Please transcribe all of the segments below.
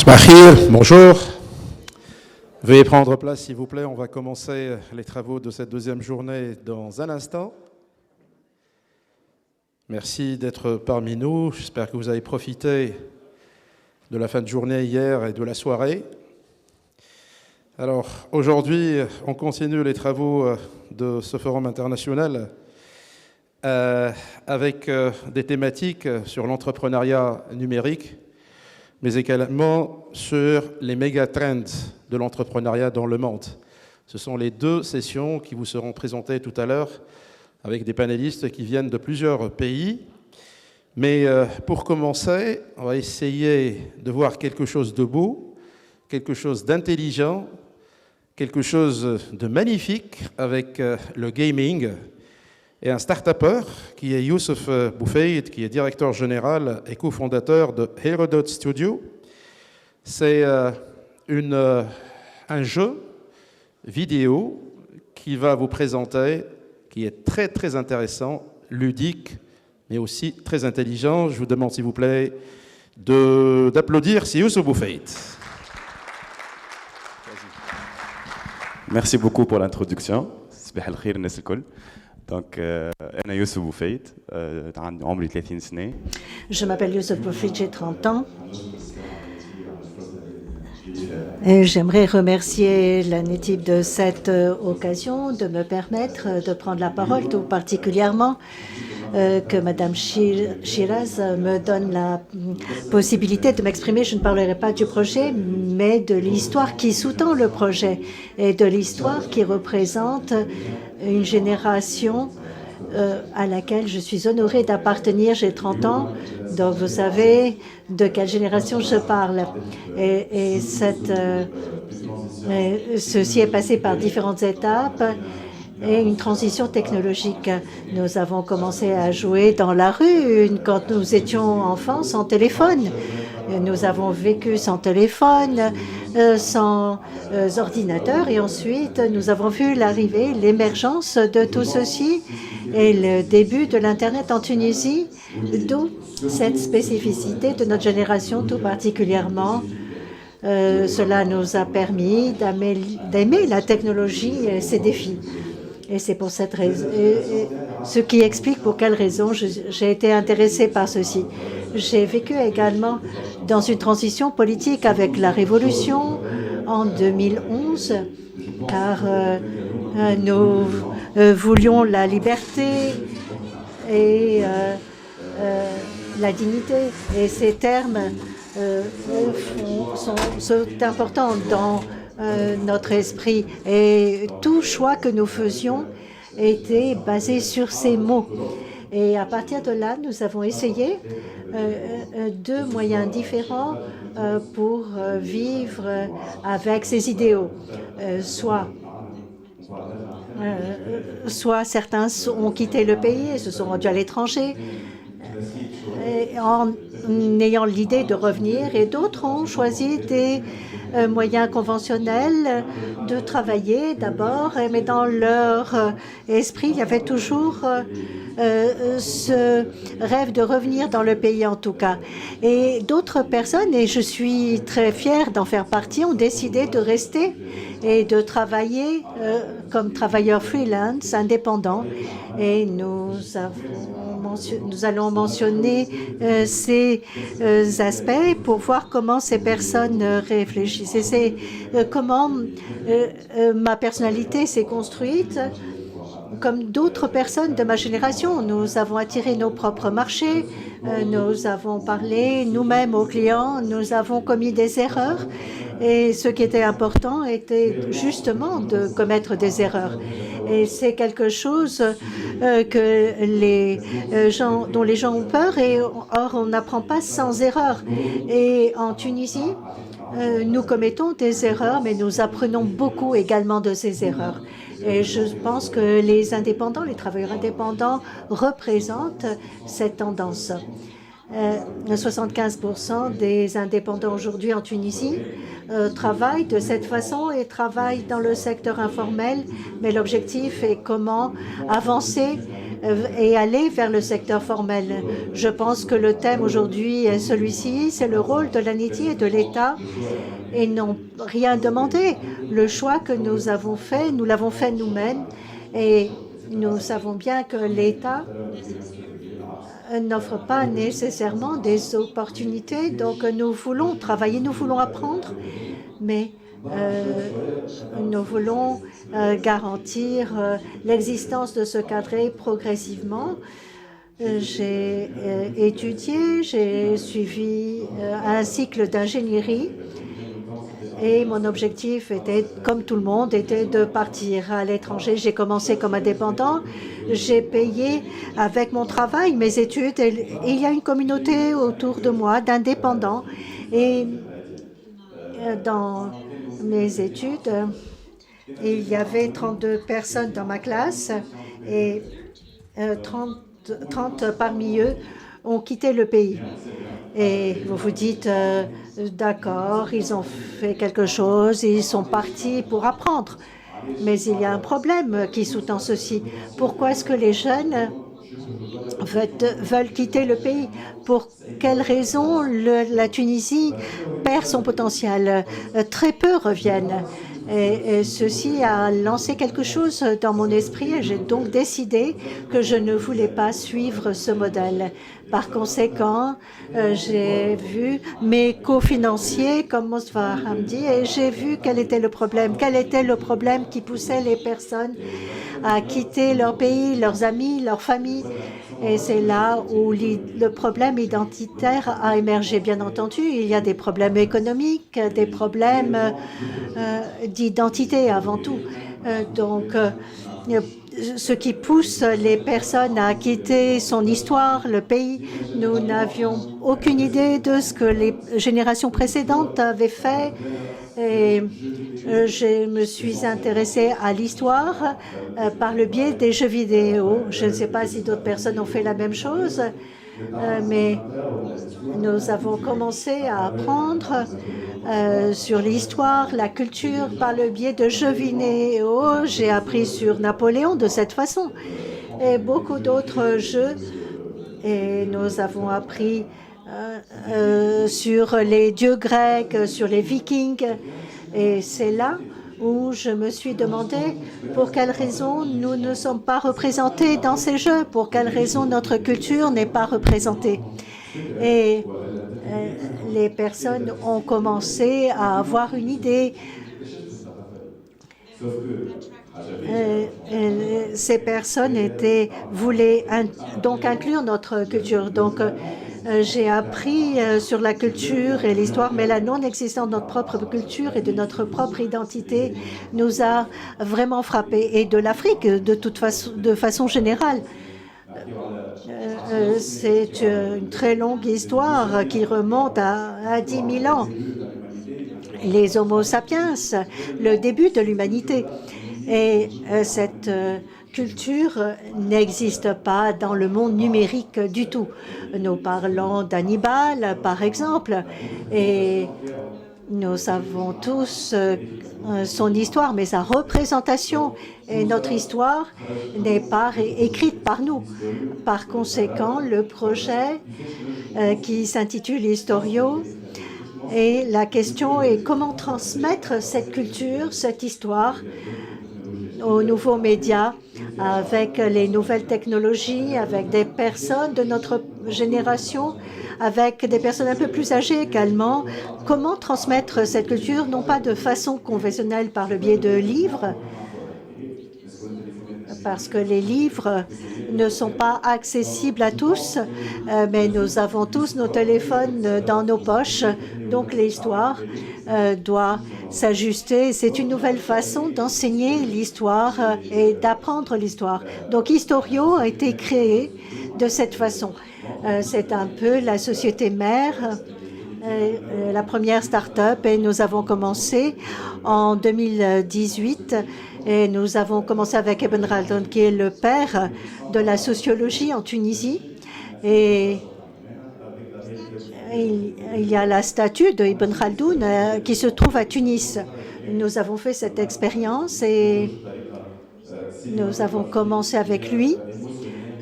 Bahir, bonjour. Veuillez prendre place, s'il vous plaît. On va commencer les travaux de cette deuxième journée dans un instant. Merci d'être parmi nous. J'espère que vous avez profité de la fin de journée hier et de la soirée. Alors, aujourd'hui, on continue les travaux de ce forum international avec des thématiques sur l'entrepreneuriat numérique, mais également sur les méga-trends de l'entrepreneuriat dans le monde. Ce sont les deux sessions qui vous seront présentées tout à l'heure avec des panélistes qui viennent de plusieurs pays. Mais pour commencer, on va essayer de voir quelque chose de beau, quelque chose d'intelligent, quelque chose de magnifique avec le gaming et un start-upper qui est Youssef Boufeid, qui est directeur général et cofondateur de Herodot Studio. C'est un jeu vidéo qui va vous présenter, qui est très très intéressant, ludique, mais aussi très intelligent. Je vous demande s'il vous plaît d'applaudir Youssef Boufeid. Merci beaucoup pour l'introduction. Donc, أنا يوسف بوفيد عمري 30 سنة. Je m'appelle Youssef Boufeid, j'ai 30 ans. Et j'aimerais remercier l'ANETIP de cette occasion de me permettre de prendre la parole, tout particulièrement que Madame Shiraz me donne la possibilité de m'exprimer. Je ne parlerai pas du projet, mais de l'histoire qui sous-tend le projet et de l'histoire qui représente une génération à laquelle je suis honorée d'appartenir. J'ai 30 ans, donc vous savez de quelle génération je parle. Et ceci est passé par différentes étapes et une transition technologique. Nous avons commencé à jouer dans la rue quand nous étions enfants sans téléphone. Nous avons vécu sans téléphone, sans ordinateur, et ensuite nous avons vu l'arrivée, l'émergence de tout ceci et le début de l'Internet en Tunisie, d'où cette spécificité de notre génération tout particulièrement. Cela nous a permis d'aimer la technologie et ses défis. Et c'est pour cette raison, ce qui explique pour quelle raison j'ai été intéressée par ceci. J'ai vécu également dans une transition politique avec la Révolution en 2011, car nous voulions la liberté et la dignité. Et ces termes sont importants dans notre esprit, et tout choix que nous faisions était basé sur ces mots. Et à partir de là, nous avons essayé deux moyens différents pour vivre avec ces idéaux. Soit certains ont quitté le pays et se sont rendus à l'étranger en ayant l'idée de revenir, et d'autres ont choisi des moyens conventionnels de travailler d'abord, mais dans leur esprit, il y avait toujours ce rêve de revenir dans le pays en tout cas. Et d'autres personnes, et je suis très fière d'en faire partie, ont décidé de rester et de travailler comme travailleurs freelance, indépendants. Et nous allons mentionner ces aspects pour voir comment ces personnes réfléchissent. Et c'est comment ma personnalité s'est construite. Comme d'autres personnes de ma génération, nous avons attiré nos propres marchés, nous avons parlé nous-mêmes aux clients, nous avons commis des erreurs. Et ce qui était important était justement de commettre des erreurs. Et c'est quelque chose que dont les gens ont peur, et or on n'apprend pas sans erreur. Et en Tunisie, nous commettons des erreurs, mais nous apprenons beaucoup également de ces erreurs. Et je pense que les indépendants, les travailleurs indépendants représentent cette tendance. 75% des indépendants aujourd'hui en Tunisie travaillent de cette façon et travaillent dans le secteur informel, mais l'objectif est comment avancer et aller vers le secteur formel. Je pense que le thème aujourd'hui est celui-ci, c'est le rôle de l'ANITI et de l'État, et n'ont rien demandé. Le choix que nous avons fait, nous l'avons fait nous-mêmes, et nous savons bien que l'État n'offre pas nécessairement des opportunités. Donc nous voulons travailler, nous voulons apprendre, mais nous voulons garantir l'existence de ce cadre progressivement. J'ai étudié, j'ai suivi un cycle d'ingénierie et mon objectif était, comme tout le monde, était de partir à l'étranger. J'ai commencé comme indépendant, j'ai payé avec mon travail mes études et il y a une communauté autour de moi d'indépendants. Et dans mes études, il y avait 32 personnes dans ma classe et 30 parmi eux ont quitté le pays. Et vous vous dites, d'accord, ils ont fait quelque chose, ils sont partis pour apprendre. Mais il y a un problème qui sous-tend ceci. Pourquoi est-ce que les jeunes veulent quitter le pays? Pour quelles raisons la Tunisie perd son potentiel? Très peu reviennent. Et ceci a lancé quelque chose dans mon esprit et j'ai donc décidé que je ne voulais pas suivre ce modèle. Par conséquent, j'ai vu mes cofinanciers comme Mosfa Hamdi et j'ai vu quel était le problème qui poussait les personnes à quitter leur pays, leurs amis, leur famille. Et c'est là où le problème identitaire a émergé. Bien entendu, il y a des problèmes économiques, des problèmes d'identité avant tout. Donc, ce qui pousse les personnes à quitter son histoire, le pays, nous n'avions aucune idée de ce que les générations précédentes avaient fait. Et je me suis intéressée à l'histoire par le biais des jeux vidéo. Je ne sais pas si d'autres personnes ont fait la même chose, mais nous avons commencé à apprendre sur l'histoire, la culture par le biais de jeux vidéo. J'ai appris sur Napoléon de cette façon et beaucoup d'autres jeux. Et nous avons appris sur les dieux grecs, sur les vikings. Et c'est là où je me suis demandé pour quelles raisons nous ne sommes pas représentés dans ces jeux, pour quelles raisons notre culture n'est pas représentée. Et les personnes ont commencé à avoir une idée. Ces personnes voulaient donc inclure notre culture. Donc, j'ai appris sur la culture et l'histoire, mais la non-existence de notre propre culture et de notre propre identité nous a vraiment frappés. Et de l'Afrique, de façon générale. C'est une très longue histoire qui remonte à 10 000 ans. Les Homo sapiens, le début de l'humanité. Et cette culture n'existe pas dans le monde numérique du tout. Nous parlons d'Hannibal, par exemple, et nous savons tous son histoire, mais sa représentation et notre histoire n'est pas écrite par nous. Par conséquent, le projet qui s'intitule Historio, et la question est comment transmettre cette culture, cette histoire aux nouveaux médias, avec les nouvelles technologies, avec des personnes de notre génération, avec des personnes un peu plus âgées également. Comment transmettre cette culture, non pas de façon conventionnelle par le biais de livres, parce que les livres ne sont pas accessibles à tous, mais nous avons tous nos téléphones dans nos poches, donc l'histoire doit s'ajuster. C'est une nouvelle façon d'enseigner l'histoire et d'apprendre l'histoire. Donc Historio a été créé de cette façon. C'est un peu la société mère, la première start-up, et nous avons commencé en 2018. Et nous avons commencé avec Ibn Khaldoun, qui est le père de la sociologie en Tunisie. Et il y a la statue de Ibn Khaldoun qui se trouve à Tunis. Nous avons fait cette expérience et nous avons commencé avec lui.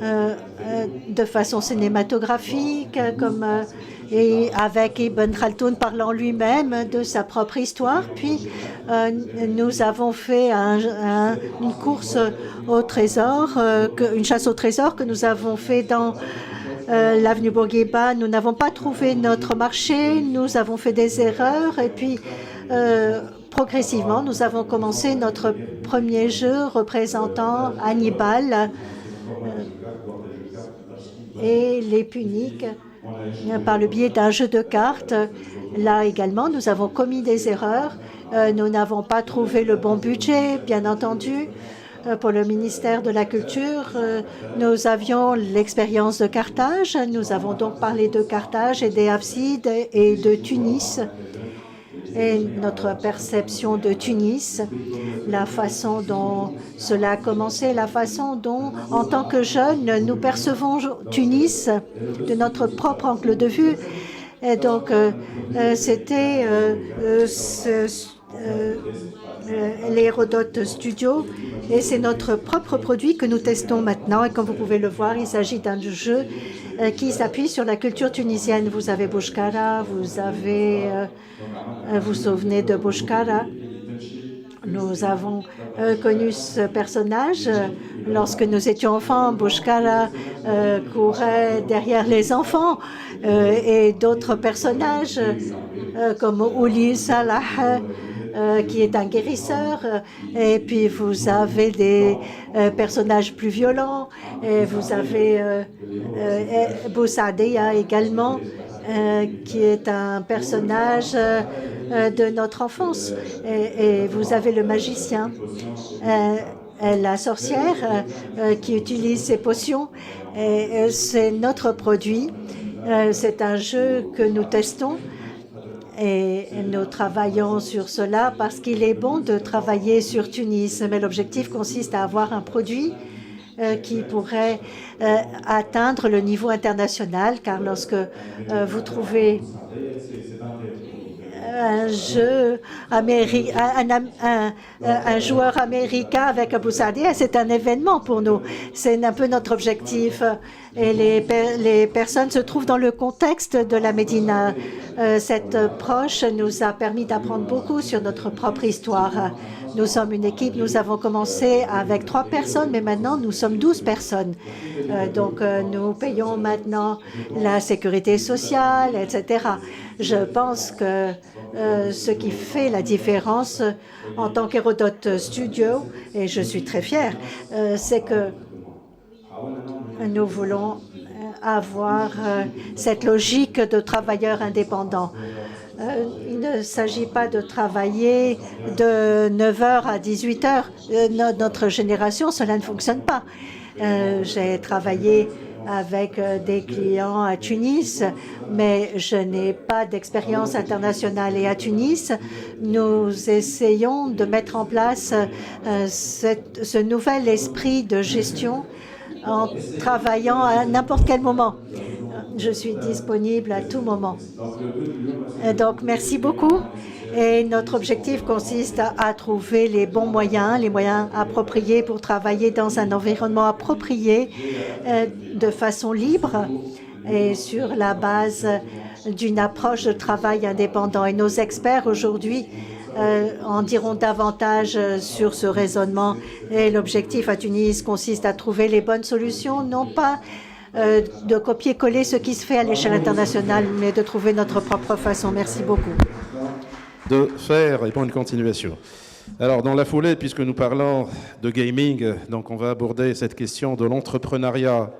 de façon cinématographique, et avec Ibn Khaldoun parlant lui-même de sa propre histoire. Puis nous avons fait une course au trésor, une chasse au trésor que nous avons fait dans l'avenue Bourguiba. Nous n'avons pas trouvé notre marché, nous avons fait des erreurs et puis progressivement nous avons commencé notre premier jeu représentant Hannibal et les Puniques par le biais d'un jeu de cartes. Là également, nous avons commis des erreurs. Nous n'avons pas trouvé le bon budget, bien entendu. Pour le ministère de la Culture, nous avions l'expérience de Carthage. Nous avons donc parlé de Carthage et des Hafsides et de Tunis. Et notre perception de Tunis, la façon dont cela a commencé, la façon dont, en tant que jeunes, nous percevons Tunis de notre propre angle de vue. Et donc, c'était l'Hérodote Studio, et c'est notre propre produit que nous testons maintenant. Et comme vous pouvez le voir, il s'agit d'un jeu qui s'appuie sur la culture tunisienne. Vous avez Bouchkara, vous vous souvenez de Bouchkara. Nous avons connu ce personnage lorsque nous étions enfants. Bouchkara courait derrière les enfants et d'autres personnages comme Ouli Salah qui est un guérisseur, et puis vous avez des personnages plus violents, et vous avez Boussadia également, qui est un personnage de notre enfance, et vous avez le magicien, la sorcière qui utilise ses potions, et c'est notre produit. C'est un jeu que nous testons. Et nous travaillons sur cela parce qu'il est bon de travailler sur Tunis. Mais l'objectif consiste à avoir un produit qui pourrait atteindre le niveau international, car lorsque vous trouvez un joueur américain avec Abou Sadia, c'est un événement pour nous. C'est un peu notre objectif. Et les personnes se trouvent dans le contexte de la Médina. Cette approche nous a permis d'apprendre beaucoup sur notre propre histoire. Nous sommes une équipe, nous avons commencé avec 3 personnes, mais maintenant nous sommes 12 personnes. Donc nous payons maintenant la sécurité sociale, etc. Je pense que ce qui fait la différence en tant qu'Hérodote Studio, et je suis très fière, c'est que nous voulons avoir cette logique de travailleurs indépendants. Il ne s'agit pas de travailler de 9h à 18h. Notre génération, cela ne fonctionne pas. J'ai travaillé avec des clients à Tunis, mais je n'ai pas d'expérience internationale. Et à Tunis, nous essayons de mettre en place ce nouvel esprit de gestion en travaillant à n'importe quel moment. Je suis disponible à tout moment. Donc, merci beaucoup. Et notre objectif consiste à trouver les bons moyens, les moyens appropriés pour travailler dans un environnement approprié de façon libre et sur la base d'une approche de travail indépendant. Et nos experts aujourd'hui en diront davantage sur ce raisonnement. Et l'objectif à Tunis consiste à trouver les bonnes solutions, non pas de copier-coller ce qui se fait à l'échelle internationale, mais de trouver notre propre façon. Merci beaucoup. De faire et bonne continuation. Alors, dans la foulée, puisque nous parlons de gaming, donc on va aborder cette question de l'entrepreneuriat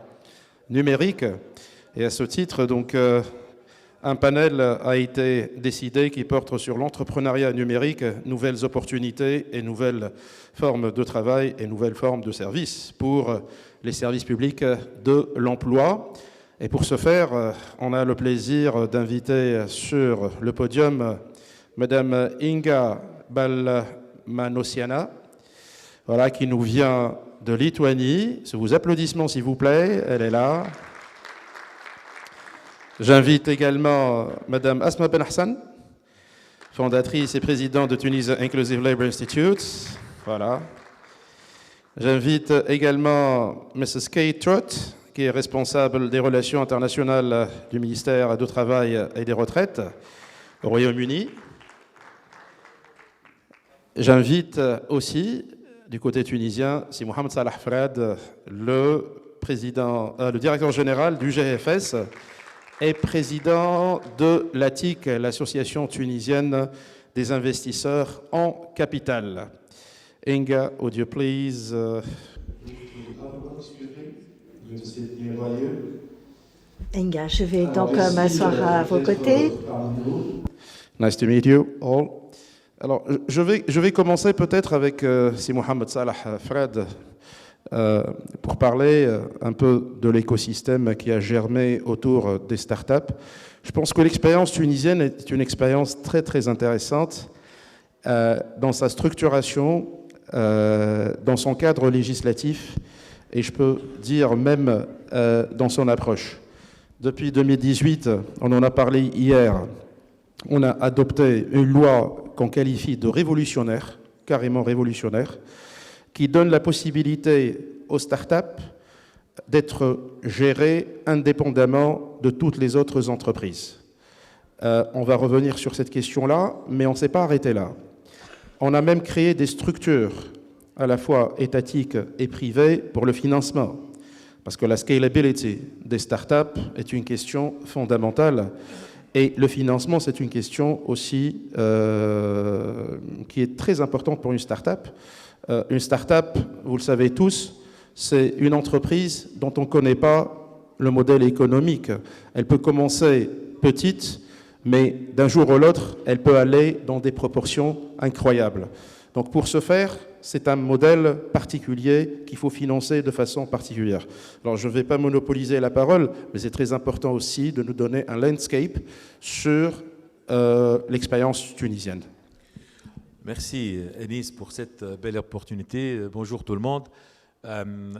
numérique. Et à ce titre, donc, un panel a été décidé qui porte sur l'entrepreneuriat numérique, nouvelles opportunités et nouvelles formes de travail et nouvelles formes de services pour les services publics de l'emploi. Et pour ce faire, on a le plaisir d'inviter sur le podium Madame Inga Balmanosiana, voilà, qui nous vient de Lituanie. Sous vos applaudissements, s'il vous plaît, elle est là. J'invite également Madame Asma Ben Hassan, fondatrice et présidente de Tunis Inclusive Labour Institute. Voilà. J'invite également Mrs. Kate Trott, qui est responsable des relations internationales du ministère du Travail et des Retraites au Royaume-Uni. J'invite aussi, du côté tunisien, Si Mohamed Salah Frad, le directeur général du GFS et président de l'ATIC, l'Association tunisienne des investisseurs en capital. Inga, would you please... Inga, je vais donc m'asseoir à vos côtés. Nice to meet you all. Alors, je vais commencer peut-être avec Si Mohamed Salah Frad pour parler un peu de l'écosystème qui a germé autour des startups. Je pense que l'expérience tunisienne est une expérience très très intéressante dans sa structuration, dans son cadre législatif et je peux dire même dans son approche. Depuis 2018, on en a parlé hier, on a adopté une loi qu'on qualifie de révolutionnaire, carrément révolutionnaire, qui donne la possibilité aux startups d'être gérées indépendamment de toutes les autres entreprises. On va revenir sur cette question-là, mais on ne s'est pas arrêté là. On a même créé des structures à la fois étatiques et privées pour le financement, parce que la scalability des startups est une question fondamentale et le financement, c'est une question aussi qui est très importante pour une startup. Une startup, vous le savez tous, c'est une entreprise dont on ne connaît pas le modèle économique. Elle peut commencer petite, mais d'un jour à l'autre, elle peut aller dans des proportions incroyables. Donc pour ce faire, c'est un modèle particulier qu'il faut financer de façon particulière. Alors je ne vais pas monopoliser la parole, mais c'est très important aussi de nous donner un landscape sur l'expérience tunisienne. Merci Enis pour cette belle opportunité. Bonjour tout le monde.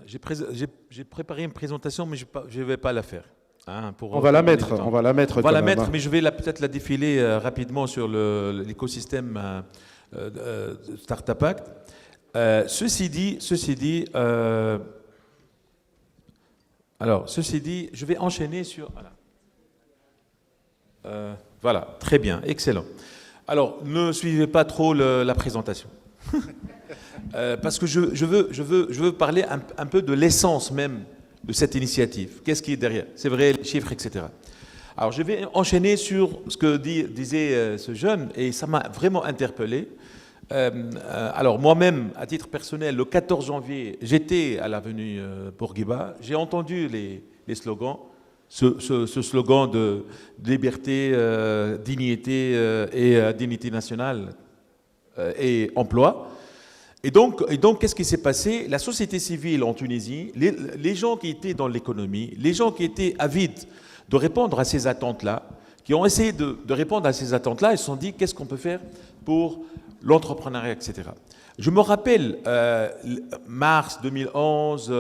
J'ai préparé une présentation, mais je ne vais pas la faire. Hein, on va la mettre, mais je vais peut-être la défiler rapidement sur l'écosystème Startup Act. Ceci dit, je vais enchaîner sur... Voilà, très bien, excellent. Alors, ne suivez pas trop la présentation. Parce que je veux parler un peu de l'essence même de cette initiative. Qu'est-ce qui est derrière? C'est vrai, les chiffres, etc. Alors, je vais enchaîner sur ce que disait ce jeune, et ça m'a vraiment interpellé. Alors, moi-même, à titre personnel, le 14 janvier, j'étais à l'avenue Bourguiba. J'ai entendu les slogans. Ce slogan de liberté, dignité et dignité nationale et emploi. Et donc qu'est-ce qui s'est passé? La société civile en Tunisie, les gens qui étaient dans l'économie, les gens qui étaient avides de répondre à ces attentes-là, qui ont essayé de répondre à ces attentes-là, ils se sont dit qu'est-ce qu'on peut faire pour l'entrepreneuriat, etc. Je me rappelle, mars 2011,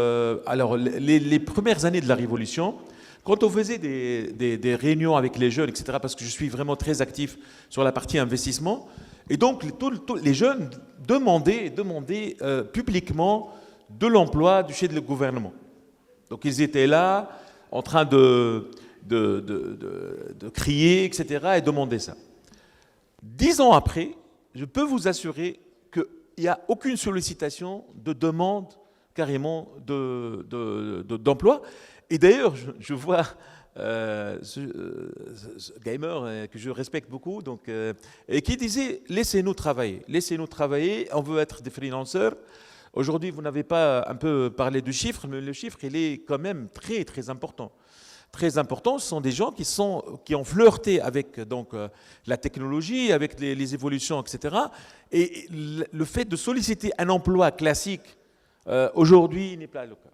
alors les premières années de la Révolution, quand on faisait des réunions avec les jeunes, etc., parce que je suis vraiment très actif sur la partie investissement, et donc les jeunes demandaient publiquement de l'emploi du chef du gouvernement. Donc ils étaient là, en train de crier, etc., et demander ça. 10 ans après, je peux vous assurer qu'il n'y a aucune sollicitation de demande carrément d'emploi. Et d'ailleurs, je vois ce gamer que je respecte beaucoup, donc, et qui disait « laissez-nous travailler, on veut être des freelancers ». Aujourd'hui, vous n'avez pas un peu parlé du chiffre, mais le chiffre, il est quand même très, très important. Très important, ce sont des gens qui ont flirté avec donc, la technologie, avec les évolutions, etc. Et le fait de solliciter un emploi classique, aujourd'hui, n'est pas le cas.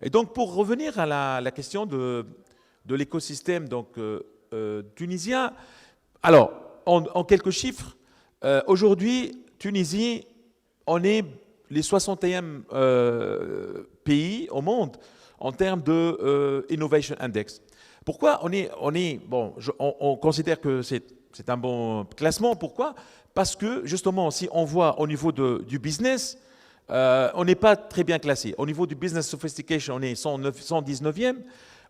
Et donc, pour revenir à la question de l'écosystème tunisien, alors, en quelques chiffres, aujourd'hui, Tunisie, on est les 61e pays au monde en termes de Innovation Index. Pourquoi on considère que c'est un bon classement. Pourquoi? Parce que, justement, si on voit au niveau du business, on n'est pas très bien classé. Au niveau du business sophistication, on est 119e.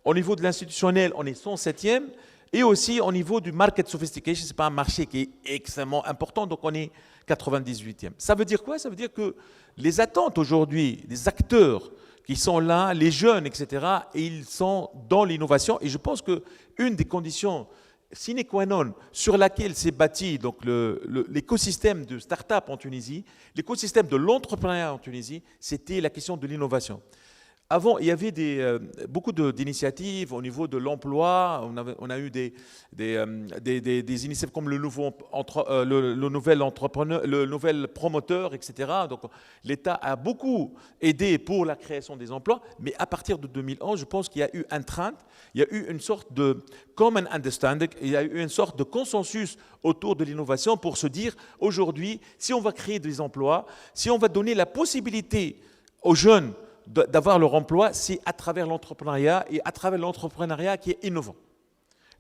Au niveau de l'institutionnel, on est 107e. Et aussi au niveau du market sophistication, ce n'est pas un marché qui est extrêmement important, donc on est 98e. Ça veut dire quoi? Ça veut dire que les attentes aujourd'hui des acteurs qui sont là, les jeunes, etc., ils sont dans l'innovation. Et je pense qu'une des conditions sine qua non sur laquelle s'est bâti donc l'écosystème de start-up en Tunisie, l'écosystème de l'entrepreneuriat en Tunisie, c'était la question de l'innovation. Avant, il y avait beaucoup d'initiatives au niveau de l'emploi. On a eu des initiatives comme le nouvel entrepreneur, le nouvel promoteur, etc. Donc, l'État a beaucoup aidé pour la création des emplois. Mais à partir de 2011, je pense qu'il y a eu un trend, il y a eu une sorte de common understanding, il y a eu une sorte de consensus autour de l'innovation pour se dire, aujourd'hui, si on va créer des emplois, si on va donner la possibilité aux jeunes d'avoir leur emploi, c'est à travers l'entrepreneuriat et à travers l'entrepreneuriat qui est innovant.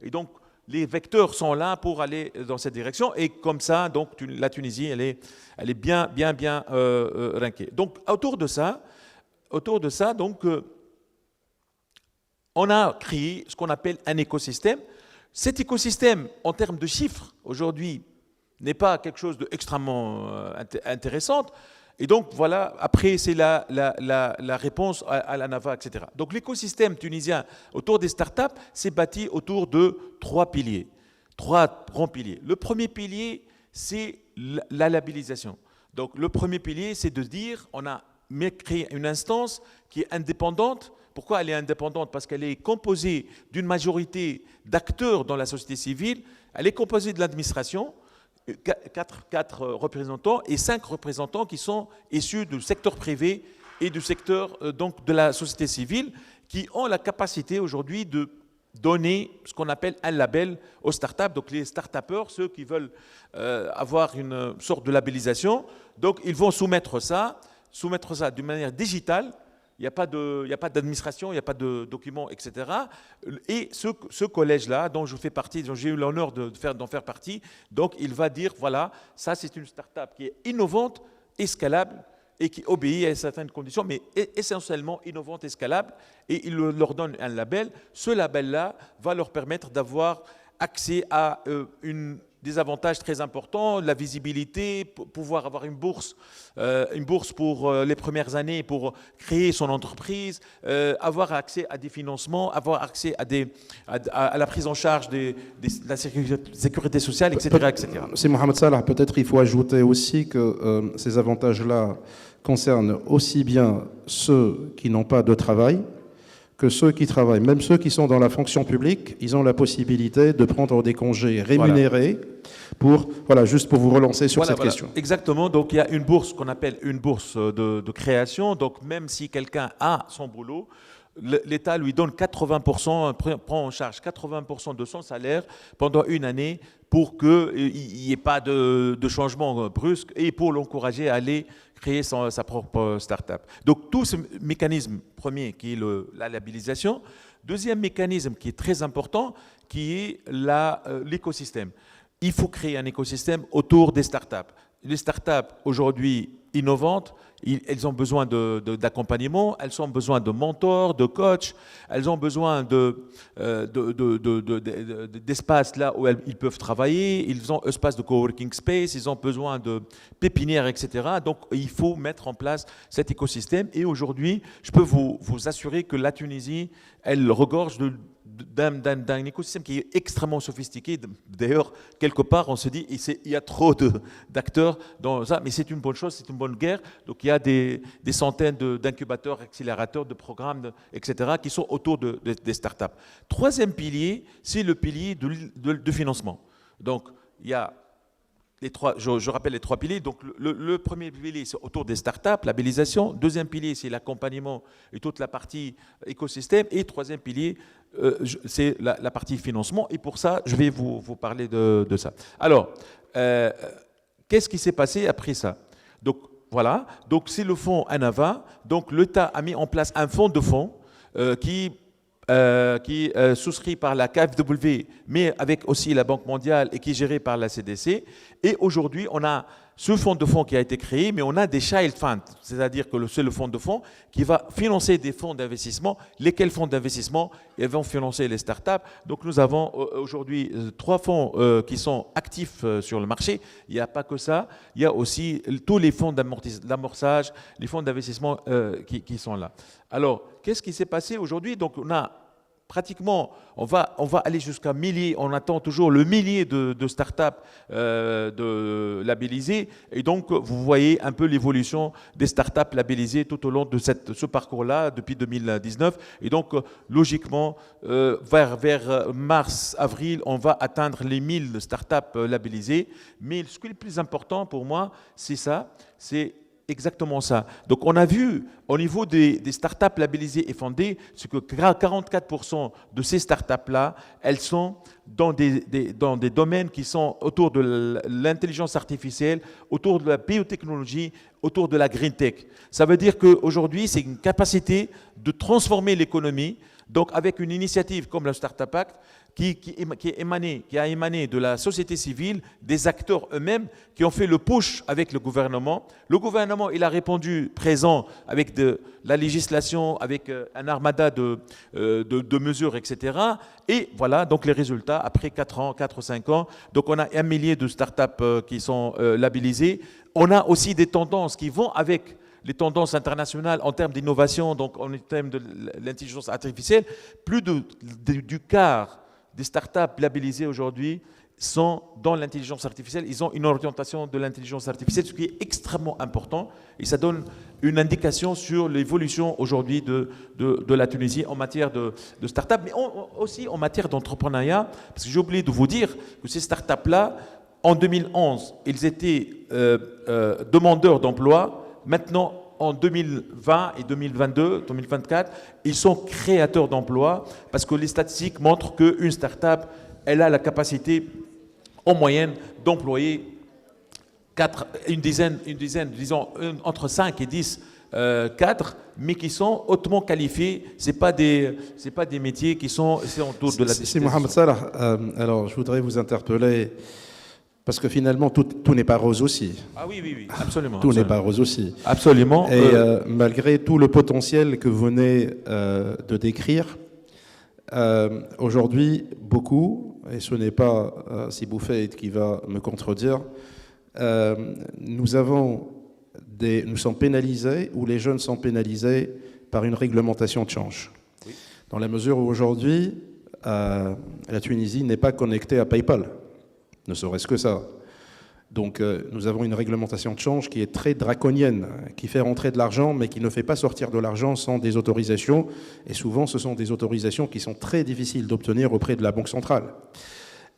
Et donc, les vecteurs sont là pour aller dans cette direction et comme ça, donc, la Tunisie, elle est bien rankée. Donc, autour de ça, donc, on a créé ce qu'on appelle un écosystème. Cet écosystème, en termes de chiffres, aujourd'hui, n'est pas quelque chose d'extrêmement intéressant. Et donc, voilà, après, c'est la réponse à la NAVA, etc. Donc, l'écosystème tunisien autour des startups s'est bâti autour de 3 piliers, 3 grands piliers. Le premier pilier, c'est la labellisation. Donc, le premier pilier, c'est de dire, on a créé une instance qui est indépendante. Pourquoi elle est indépendante? Parce qu'elle est composée d'une majorité d'acteurs dans la société civile. Elle est composée de l'administration, 4 représentants et 5 représentants qui sont issus du secteur privé et du secteur donc de la société civile qui ont la capacité aujourd'hui de donner ce qu'on appelle un label aux startups. Donc les start-upers, ceux qui veulent avoir une sorte de labellisation, donc ils vont soumettre ça d'une manière digitale. Il n'y a pas d'administration, il n'y a pas de documents, etc. Et ce collège-là, dont je fais partie, dont j'ai eu l'honneur d'en faire partie, donc il va dire, voilà, ça c'est une start-up qui est innovante, escalable, et qui obéit à certaines conditions, mais essentiellement innovante, escalable, et il leur donne un label. Ce label-là va leur permettre d'avoir accès à des avantages très importants, la visibilité, pouvoir avoir une bourse pour les premières années pour créer son entreprise, avoir accès à des financements, avoir accès à la prise en charge de la sécurité sociale, etc. etc. C'est Mohamed Salah, peut-être il faut ajouter aussi que ces avantages-là concernent aussi bien ceux qui n'ont pas de travail que ceux qui travaillent. Même ceux qui sont dans la fonction publique, ils ont la possibilité de prendre des congés rémunérés juste pour vous relancer sur cette question. Exactement. Donc, il y a une bourse qu'on appelle une bourse de création. Donc, même si quelqu'un a son boulot, l'État lui donne 80%, prend en charge 80% de son salaire pendant une année pour qu'il n'y ait pas de changement brusque et pour l'encourager à aller créer sa propre start-up. Donc, tout ce mécanisme premier qui est la labellisation. Deuxième mécanisme qui est très important, qui est l'écosystème. Il faut créer un écosystème autour des start-up. Les start-up aujourd'hui innovantes, elles ont besoin d'accompagnement, elles ont besoin de mentors, de coachs, elles ont besoin d'espaces là où ils peuvent travailler, ils ont un espace de coworking space, ils ont besoin de pépinières, etc. Donc il faut mettre en place cet écosystème. Et aujourd'hui, je peux vous assurer que la Tunisie, elle regorge d'un écosystème qui est extrêmement sophistiqué. D'ailleurs, quelque part, on se dit il y a trop d'acteurs dans ça, mais c'est une bonne chose, c'est une bonne guerre. Donc il y a des centaines d'incubateurs, accélérateurs, de programmes, etc., qui sont autour des startups. Troisième pilier, c'est le pilier de financement. Donc il y a je rappelle les 3 piliers. Donc le premier pilier, c'est autour des startups, labellisation. Deuxième pilier, c'est l'accompagnement et toute la partie écosystème. Et troisième pilier, c'est la partie financement. Et pour ça, je vais vous parler de ça. Alors, qu'est-ce qui s'est passé après ça? Donc, voilà. Donc, c'est le fonds ANAVA. Donc, l'État a mis en place un fonds de fonds qui est souscrit par la KfW, mais avec aussi la Banque mondiale et qui est géré par la CDC. Et aujourd'hui, on a ce fonds de fonds qui a été créé, mais on a des child funds, c'est-à-dire que c'est le fonds de fonds qui va financer des fonds d'investissement, lesquels fonds d'investissement vont financer les startups. Donc nous avons aujourd'hui 3 fonds qui sont actifs sur le marché. Il n'y a pas que ça, il y a aussi tous les fonds d'amorçage, les fonds d'investissement qui sont là. Alors, qu'est-ce qui s'est passé aujourd'hui? Donc on a pratiquement, on va aller jusqu'à milliers, on attend toujours le millier de startups labellisées. Et donc, vous voyez un peu l'évolution des startups labellisées tout au long de ce parcours-là depuis 2019. Et donc, logiquement, vers mars, avril, on va atteindre les 1000 startups labellisées. Mais ce qui est le plus important pour moi, c'est ça, c'est exactement ça. Donc on a vu au niveau des startups labellisées et fondées, c'est que 44% de ces startups-là, elles sont dans des domaines qui sont autour de l'intelligence artificielle, autour de la biotechnologie, autour de la green tech. Ça veut dire qu'aujourd'hui, c'est une capacité de transformer l'économie. Donc avec une initiative comme le Startup Act, qui a émané de la société civile, des acteurs eux-mêmes qui ont fait le push avec le gouvernement. Le gouvernement, il a répondu présent avec de la législation, avec un armada de mesures, etc. Et voilà, donc les résultats, après 4 ou 5 ans, donc on a 1 millier de startups qui sont labellisées. On a aussi des tendances qui vont avec les tendances internationales en termes d'innovation, donc en termes de l'intelligence artificielle. Plus du quart des startups labellisées aujourd'hui sont dans l'intelligence artificielle. Ils ont une orientation de l'intelligence artificielle, ce qui est extrêmement important. Et ça donne une indication sur l'évolution aujourd'hui de la Tunisie en matière de startups, mais aussi en matière d'entrepreneuriat. Parce que j'ai oublié de vous dire que ces startups-là, en 2011, ils étaient demandeurs d'emploi. Maintenant, en 2020 et 2022, 2024, ils sont créateurs d'emplois parce que les statistiques montrent qu'une start-up, elle a la capacité en moyenne d'employer une dizaine, disons entre 5 et 10 cadres, mais qui sont hautement qualifiés. Ce n'est pas des métiers qui sont autour de la digitalisation. C'est Mohamed Salah. Alors, je voudrais vous interpeller. Parce que finalement, tout n'est pas rose aussi. Ah oui, absolument. Tout n'est pas rose aussi. Absolument. Et malgré tout le potentiel que vous venez de décrire, aujourd'hui, beaucoup, et ce n'est pas Sibou Faïd qui va me contredire, nous sommes pénalisés, ou les jeunes sont pénalisés par une réglementation de change. Oui. Dans la mesure où aujourd'hui, la Tunisie n'est pas connectée à PayPal. Ne serait-ce que ça. Donc nous avons une réglementation de change qui est très draconienne, qui fait rentrer de l'argent, mais qui ne fait pas sortir de l'argent sans des autorisations. Et souvent, ce sont des autorisations qui sont très difficiles d'obtenir auprès de la Banque centrale.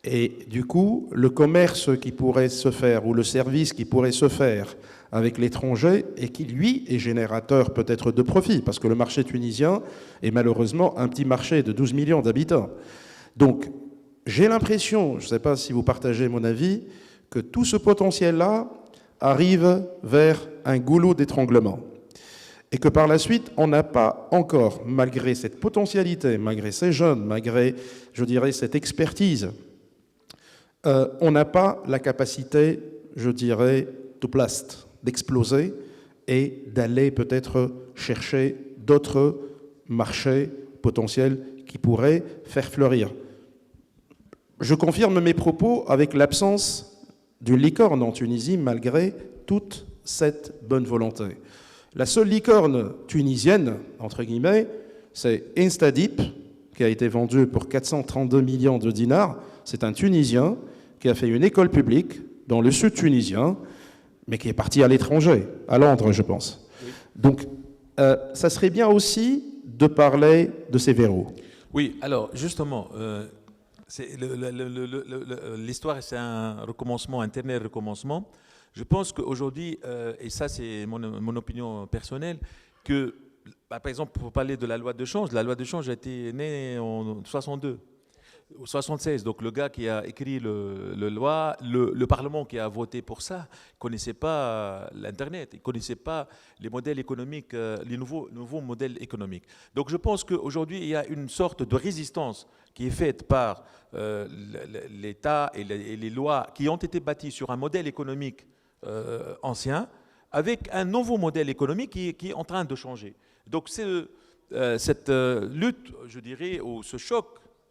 Et du coup, le commerce qui pourrait se faire, ou le service qui pourrait se faire avec l'étranger, et qui, lui, est générateur peut-être de profit, parce que le marché tunisien est malheureusement un petit marché de 12 millions d'habitants. Donc, j'ai l'impression, je ne sais pas si vous partagez mon avis, que tout ce potentiel-là arrive vers un goulot d'étranglement. Et que par la suite, on n'a pas encore, malgré cette potentialité, malgré ces jeunes, malgré, je dirais, cette expertise, on n'a pas la capacité, je dirais, to blast, d'exploser et d'aller peut-être chercher d'autres marchés potentiels qui pourraient faire fleurir. Je confirme mes propos avec l'absence d'une licorne en Tunisie, malgré toute cette bonne volonté. La seule licorne tunisienne, entre guillemets, c'est Instadeep, qui a été vendu pour 432 millions de dinars. C'est un Tunisien qui a fait une école publique dans le sud tunisien, mais qui est parti à l'étranger, à Londres, je pense. Oui. Donc, ça serait bien aussi de parler de ces verrous. Oui, alors, justement... l'histoire, c'est un recommencement, un éternel recommencement. Je pense qu'aujourd'hui, et ça c'est mon opinion personnelle, que, par exemple, pour parler de la loi de change a été née en 62, 76. Donc le gars qui a écrit le Parlement qui a voté pour ça, ne connaissait pas l'Internet, il ne connaissait pas les modèles économiques, les nouveaux modèles économiques. Donc je pense qu'aujourd'hui, il y a une sorte de résistance qui est faite par l'État et les lois qui ont été bâties sur un modèle économique ancien, avec un nouveau modèle économique qui est en train de changer. Donc cette lutte, je dirais, ou ce choc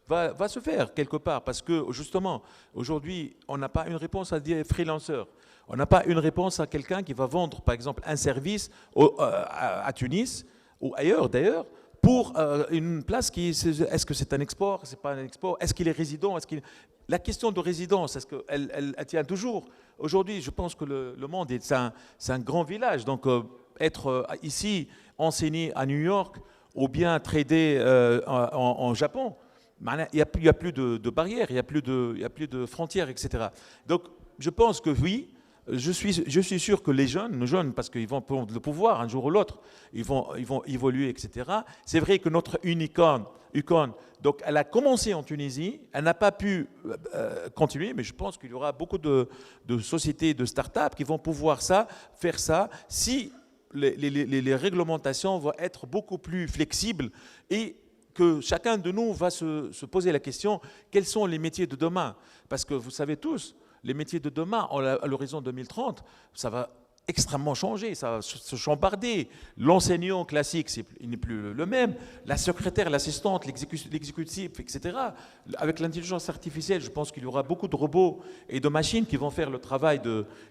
va se faire quelque part, parce que justement, aujourd'hui, on n'a pas une réponse à des freelancers. On n'a pas une réponse à quelqu'un qui va vendre, par exemple, un service à Tunis ou ailleurs d'ailleurs, pour une place est-ce que c'est un export, c'est pas un export, est-ce qu'il est résident, la question de résidence, est-ce qu'elle tient toujours? Aujourd'hui, je pense que le monde c'est un grand village, donc être ici, enseigné à New York, ou bien trader en Japon, il n'y a plus de barrières, il n'y a plus de frontières, etc. Donc, je pense que oui, je suis sûr que les jeunes, parce qu'ils vont prendre le pouvoir un jour ou l'autre, ils vont évoluer, etc. C'est vrai que notre Ucon, donc elle a commencé en Tunisie, elle n'a pas pu continuer, mais je pense qu'il y aura beaucoup de sociétés, de start-up qui vont pouvoir faire ça, si les réglementations vont être beaucoup plus flexibles et que chacun de nous va se poser la question, quels sont les métiers de demain? Parce que vous savez tous, les métiers de demain, à l'horizon 2030, ça va extrêmement changer, ça va se chambarder. L'enseignant classique, il n'est plus le même. La secrétaire, l'assistante, l'exécutif, etc. Avec l'intelligence artificielle, je pense qu'il y aura beaucoup de robots et de machines qui vont faire le travail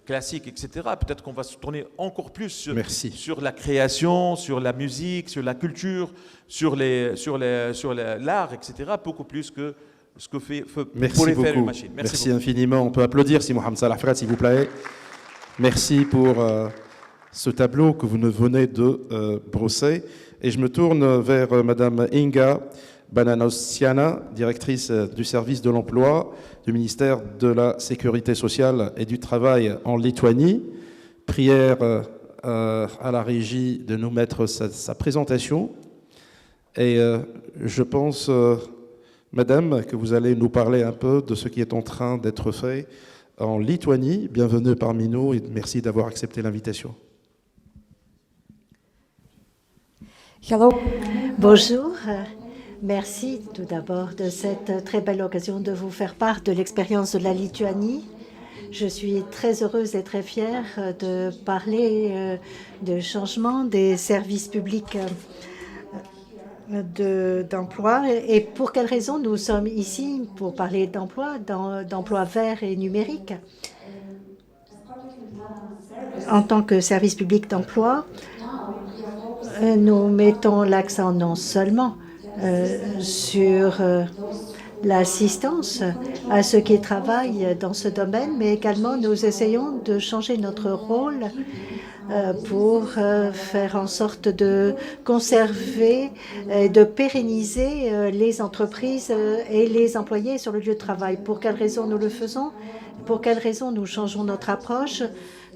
classique, etc. Peut-être qu'on va se tourner encore plus sur la création, sur la musique, sur la culture, sur l'art, etc. Beaucoup plus que ce que pourrait faire une machine. Merci infiniment. On peut applaudir si Mohamed Salah Fred, s'il vous plaît. Merci pour ce tableau que vous venez de brosser. Et je me tourne vers Madame Inga Bananosiana, directrice du service de l'emploi du ministère de la Sécurité sociale et du Travail en Lituanie. Prière à la régie de nous mettre sa présentation. Et je pense, Madame, que vous allez nous parler un peu de ce qui est en train d'être fait en Lituanie. Bienvenue parmi nous et merci d'avoir accepté l'invitation. Hello. Bonjour. Merci tout d'abord de cette très belle occasion de vous faire part de l'expérience de la Lituanie. Je suis très heureuse et très fière de parler de changement des services publics d'emploi. Et pour quelle raison nous sommes ici? Pour parler d'emploi vert et numérique. En tant que service public d'emploi, nous mettons l'accent non seulement sur l'assistance à ceux qui travaillent dans ce domaine, mais également nous essayons de changer notre rôle pour faire en sorte de conserver et de pérenniser les entreprises et les employés sur le lieu de travail. Pour quelles raisons nous le faisons? Pour quelles raisons nous changeons notre approche?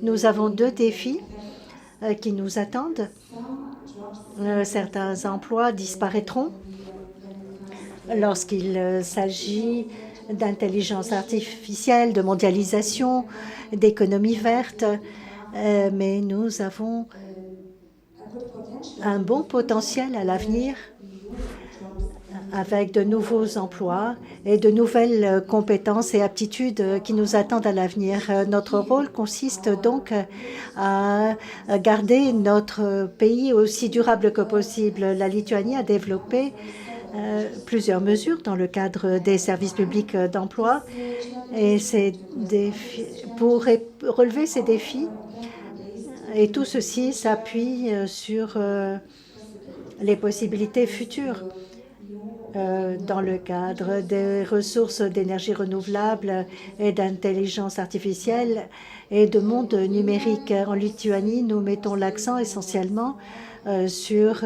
Nous avons deux défis qui nous attendent. Certains emplois disparaîtront lorsqu'il s'agit d'intelligence artificielle, de mondialisation, d'économie verte. Mais nous avons un bon potentiel à l'avenir avec de nouveaux emplois et de nouvelles compétences et aptitudes qui nous attendent à l'avenir. Notre rôle consiste donc à garder notre pays aussi durable que possible. La Lituanie a développé plusieurs mesures dans le cadre des services publics d'emploi et pour relever ces défis. Et tout ceci s'appuie sur les possibilités futures dans le cadre des ressources d'énergie renouvelable et d'intelligence artificielle et de monde numérique. En Lituanie, nous mettons l'accent essentiellement sur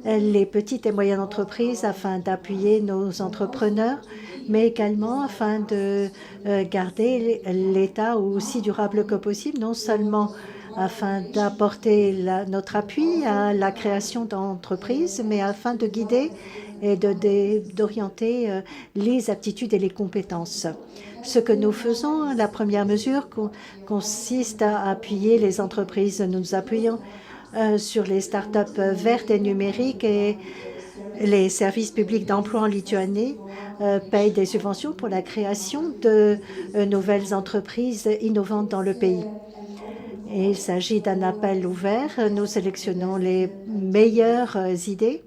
les petites et moyennes entreprises afin d'appuyer nos entrepreneurs, mais également afin de garder l'État aussi durable que possible, non seulement afin d'apporter notre appui à la création d'entreprises, mais afin de guider et d'orienter les aptitudes et les compétences. Ce que nous faisons, la première mesure consiste à appuyer les entreprises. Nous nous appuyons sur les start-up vertes et numériques et Les services publics d'emploi en Lituanie payent des subventions pour la création de nouvelles entreprises innovantes dans le pays. Il s'agit d'un appel ouvert. Nous sélectionnons les meilleures idées.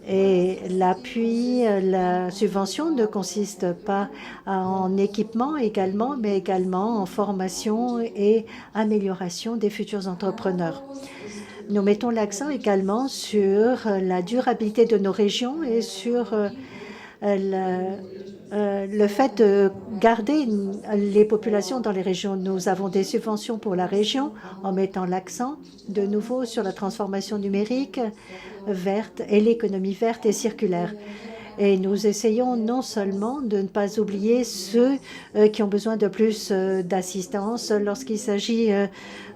Et l'appui, la subvention ne consiste pas en équipement également, mais également en formation et amélioration des futurs entrepreneurs. Nous mettons l'accent également sur la durabilité de nos régions et sur le fait de garder les populations dans les régions. Nous avons des subventions pour la région en mettant l'accent de nouveau sur la transformation numérique verte et l'économie verte et circulaire. Et nous essayons non seulement de ne pas oublier ceux qui ont besoin de plus d'assistance. Lorsqu'il s'agit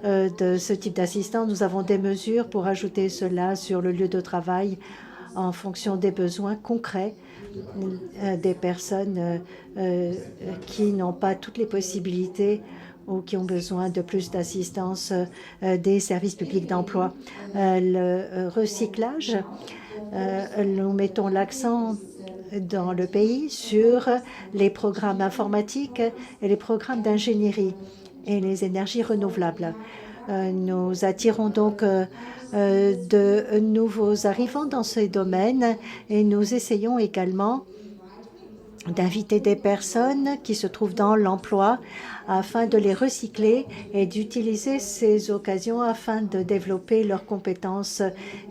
de ce type d'assistance, nous avons des mesures pour ajouter cela sur le lieu de travail en fonction des besoins concrets des personnes qui n'ont pas toutes les possibilités ou qui ont besoin de plus d'assistance des services publics d'emploi. Le recyclage, nous mettons l'accent dans le pays sur les programmes informatiques et les programmes d'ingénierie et les énergies renouvelables. Nous attirons donc de nouveaux arrivants dans ces domaines et nous essayons également d'inviter des personnes qui se trouvent dans l'emploi afin de les recycler et d'utiliser ces occasions afin de développer leurs compétences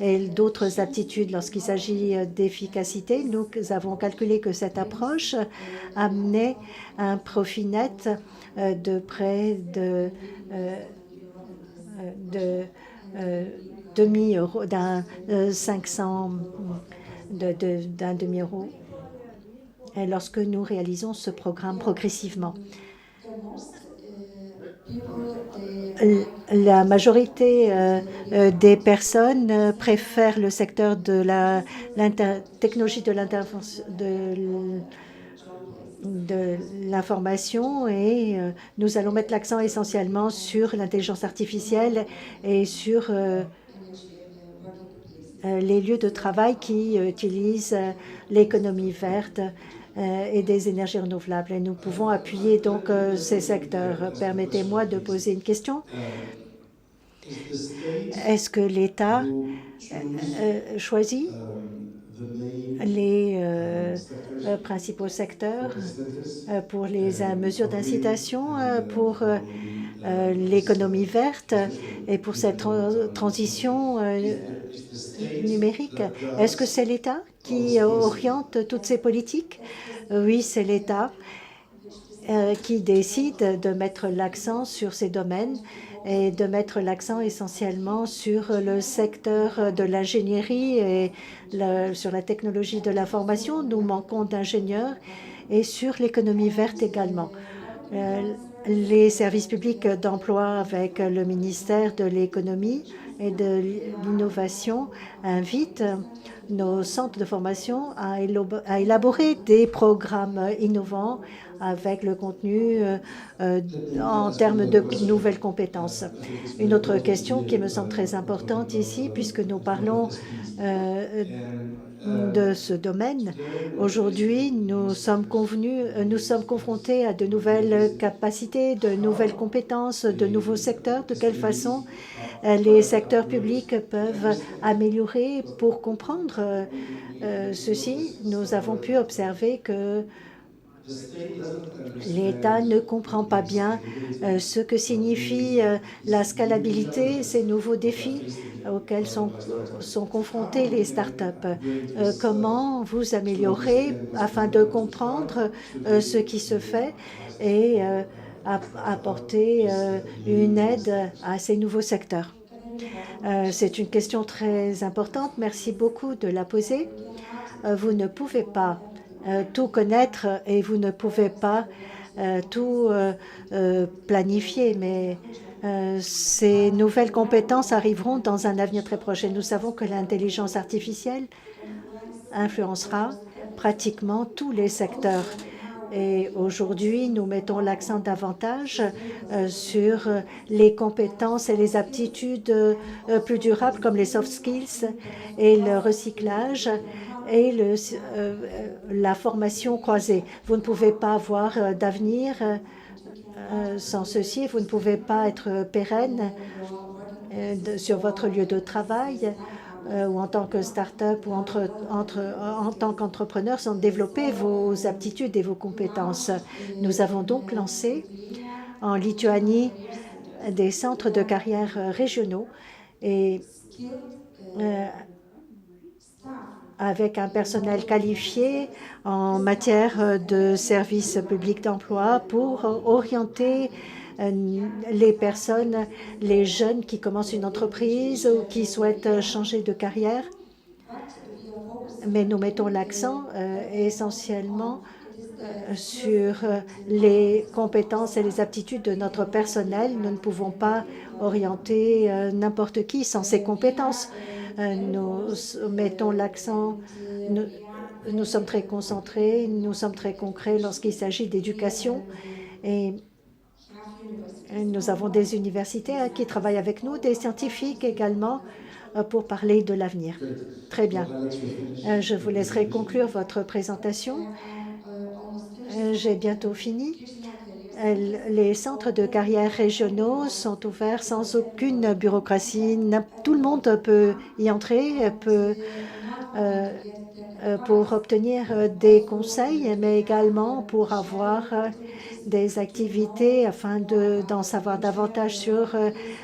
et d'autres aptitudes. Lorsqu'il s'agit d'efficacité, nous avons calculé que cette approche amenait un profit net de près de demi-euro, d'un demi-euro lorsque nous réalisons ce programme progressivement. La majorité des personnes préfèrent le secteur de la technologie de l'information et nous allons mettre l'accent essentiellement sur l'intelligence artificielle et sur les lieux de travail qui utilisent l'économie verte et des énergies renouvelables. Et nous pouvons appuyer donc ces secteurs. Permettez-moi de poser une question. Est-ce que l'État choisit les principaux secteurs pour les mesures d'incitation pour l'économie verte et pour cette transition numérique? Est-ce que c'est l'État qui oriente toutes ces politiques? Oui, c'est l'État qui décide de mettre l'accent sur ces domaines et de mettre l'accent essentiellement sur le secteur de l'ingénierie et sur la technologie de l'information. Nous manquons d'ingénieurs et sur l'économie verte également. Les services publics d'emploi avec le ministère de l'économie et de l'innovation invitent nos centres de formation à élaborer des programmes innovants avec le contenu en termes de nouvelles compétences. Une autre question qui me semble très importante ici, puisque nous parlons de ce domaine. Aujourd'hui, nous sommes confrontés à de nouvelles capacités, de nouvelles compétences, de nouveaux secteurs. De quelle façon les secteurs publics peuvent améliorer pour comprendre ceci? Nous avons pu observer que l'État ne comprend pas bien ce que signifie la scalabilité, ces nouveaux défis auxquels sont confrontés les start-up. Comment vous améliorer afin de comprendre ce qui se fait et apporter une aide à ces nouveaux secteurs? C'est une question très importante. Merci beaucoup de la poser. Vous ne pouvez pas tout connaître et vous ne pouvez pas tout planifier, mais ces nouvelles compétences arriveront dans un avenir très proche. Et nous savons que l'intelligence artificielle influencera pratiquement tous les secteurs Et aujourd'hui, nous mettons l'accent davantage sur les compétences et les aptitudes plus durables comme les soft skills et le recyclage et la formation croisée. Vous ne pouvez pas avoir d'avenir sans ceci. Vous ne pouvez pas être pérenne sur votre lieu de travail ou en tant que start-up ou en tant qu'entrepreneur sans développer vos aptitudes et vos compétences. Nous avons donc lancé en Lituanie des centres de carrière régionaux et avec un personnel qualifié en matière de services publics d'emploi pour orienter les personnes, les jeunes qui commencent une entreprise ou qui souhaitent changer de carrière. Mais nous mettons l'accent essentiellement sur les compétences et les aptitudes de notre personnel. Nous ne pouvons pas orienter n'importe qui sans ces compétences. Nous mettons l'accent, nous sommes très concentrés, nous sommes très concrets lorsqu'il s'agit d'éducation et nous avons des universités qui travaillent avec nous, des scientifiques également pour parler de l'avenir. Très bien. Je vous laisserai conclure votre présentation. J'ai bientôt fini. Les centres de carrière régionaux sont ouverts sans aucune bureaucratie. Tout le monde peut y entrer, pour obtenir des conseils, mais également pour avoir des activités afin d'en savoir davantage sur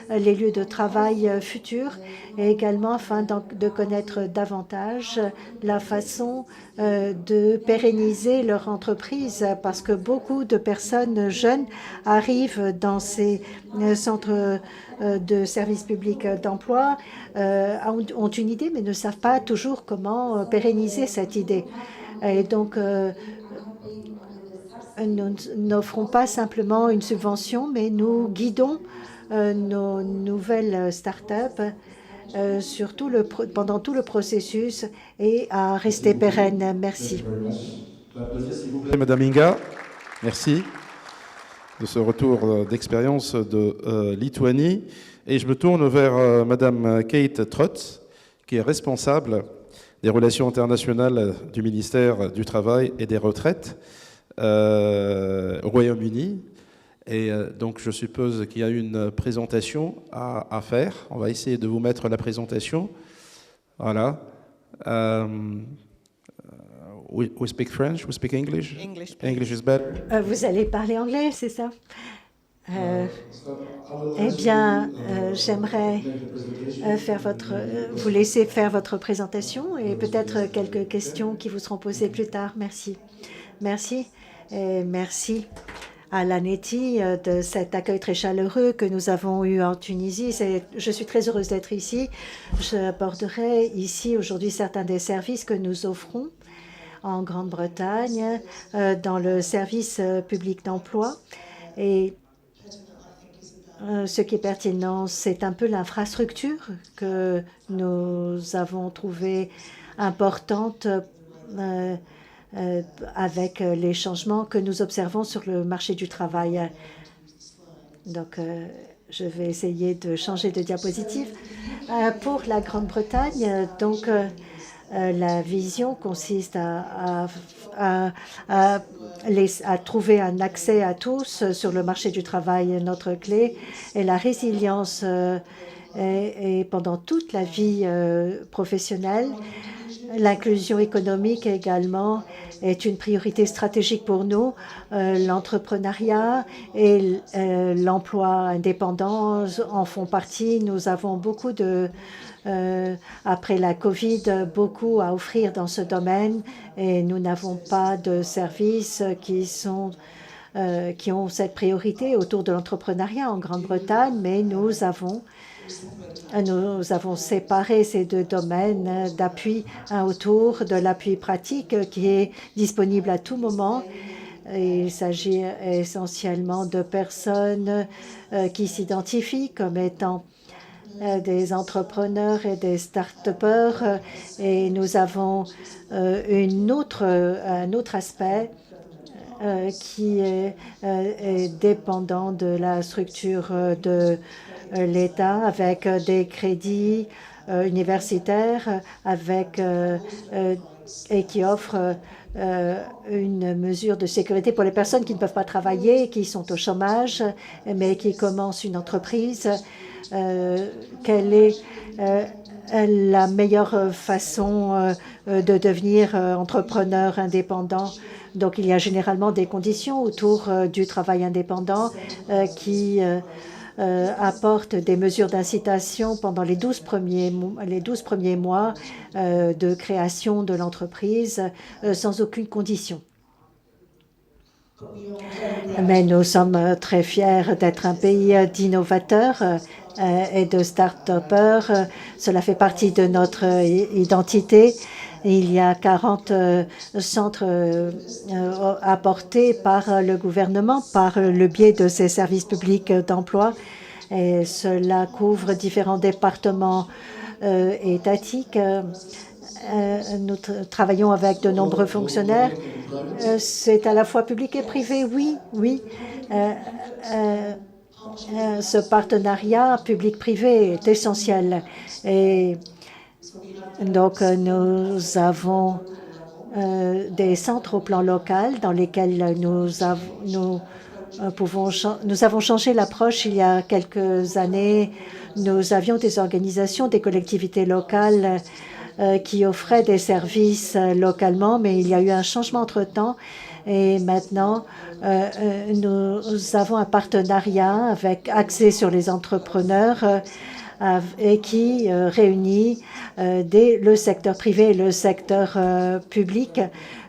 les lieux de travail futurs et également afin de connaître davantage la façon de pérenniser leur entreprise parce que beaucoup de personnes jeunes arrivent dans ces centres de services publics d'emploi, ont une idée mais ne savent pas toujours comment pérenniser cette idée. Et donc, nous n'offrons pas simplement une subvention, mais nous guidons nos nouvelles start-up pendant tout le processus et à rester pérennes. Merci. Madame Inga, merci de ce retour d'expérience de Lituanie. Et je me tourne vers Madame Kate Trott, qui est responsable des relations internationales du ministère du Travail et des Retraites au Royaume-Uni. Et donc, je suppose qu'il y a une présentation à faire. On va essayer de vous mettre la présentation. Voilà. We speak French, we speak English. English is better. Vous allez parler anglais, c'est ça? Eh bien, j'aimerais vous laisser faire votre présentation et peut-être quelques questions qui vous seront posées plus tard. Merci. Merci. Et merci à l'ANETI de cet accueil très chaleureux que nous avons eu en Tunisie. Je suis très heureuse d'être ici. J'aborderai ici aujourd'hui certains des services que nous offrons en Grande-Bretagne dans le service public d'emploi. Et ce qui est pertinent, c'est un peu l'infrastructure que nous avons trouvée importante avec les changements que nous observons sur le marché du travail. Donc, je vais essayer de changer de diapositive. Pour la Grande-Bretagne, donc, la vision consiste à trouver un accès à tous sur le marché du travail. Notre clé est la résilience et pendant toute la vie professionnelle. L'inclusion économique également est une priorité stratégique pour nous. L'entrepreneuriat et l'emploi indépendant en font partie. Nous avons beaucoup après la COVID, beaucoup à offrir dans ce domaine et nous n'avons pas de services qui ont cette priorité autour de l'entrepreneuriat en Grande-Bretagne, mais nous avons séparé ces deux domaines d'appui, autour de l'appui pratique qui est disponible à tout moment. Il s'agit essentiellement de personnes qui s'identifient comme étant des entrepreneurs et des start-upers. Et nous avons un autre aspect qui est dépendant de la structure de l'État avec des crédits universitaires et qui offre une mesure de sécurité pour les personnes qui ne peuvent pas travailler, qui sont au chômage, mais qui commencent une entreprise. Quelle est la meilleure façon de devenir entrepreneur indépendant? Donc, il y a généralement des conditions autour du travail indépendant qui apportent des mesures d'incitation pendant les 12 premiers mois de création de l'entreprise sans aucune condition. Mais nous sommes très fiers d'être un pays d'innovateurs et de start-upers. Cela fait partie de notre identité. Il y a 40 centres apportés par le gouvernement par le biais de ces services publics d'emploi. Et cela couvre différents départements étatiques. Nous travaillons avec de nombreux fonctionnaires. C'est à la fois public et privé, oui. Ce partenariat public-privé est essentiel. Et donc, nous avons des centres au plan local dans lesquels nous avons changé l'approche il y a quelques années. Nous avions des organisations, des collectivités locales qui offraient des services localement, mais il y a eu un changement entre-temps. Et maintenant, nous avons un partenariat axé sur les entrepreneurs et qui réunit le secteur privé et le secteur public.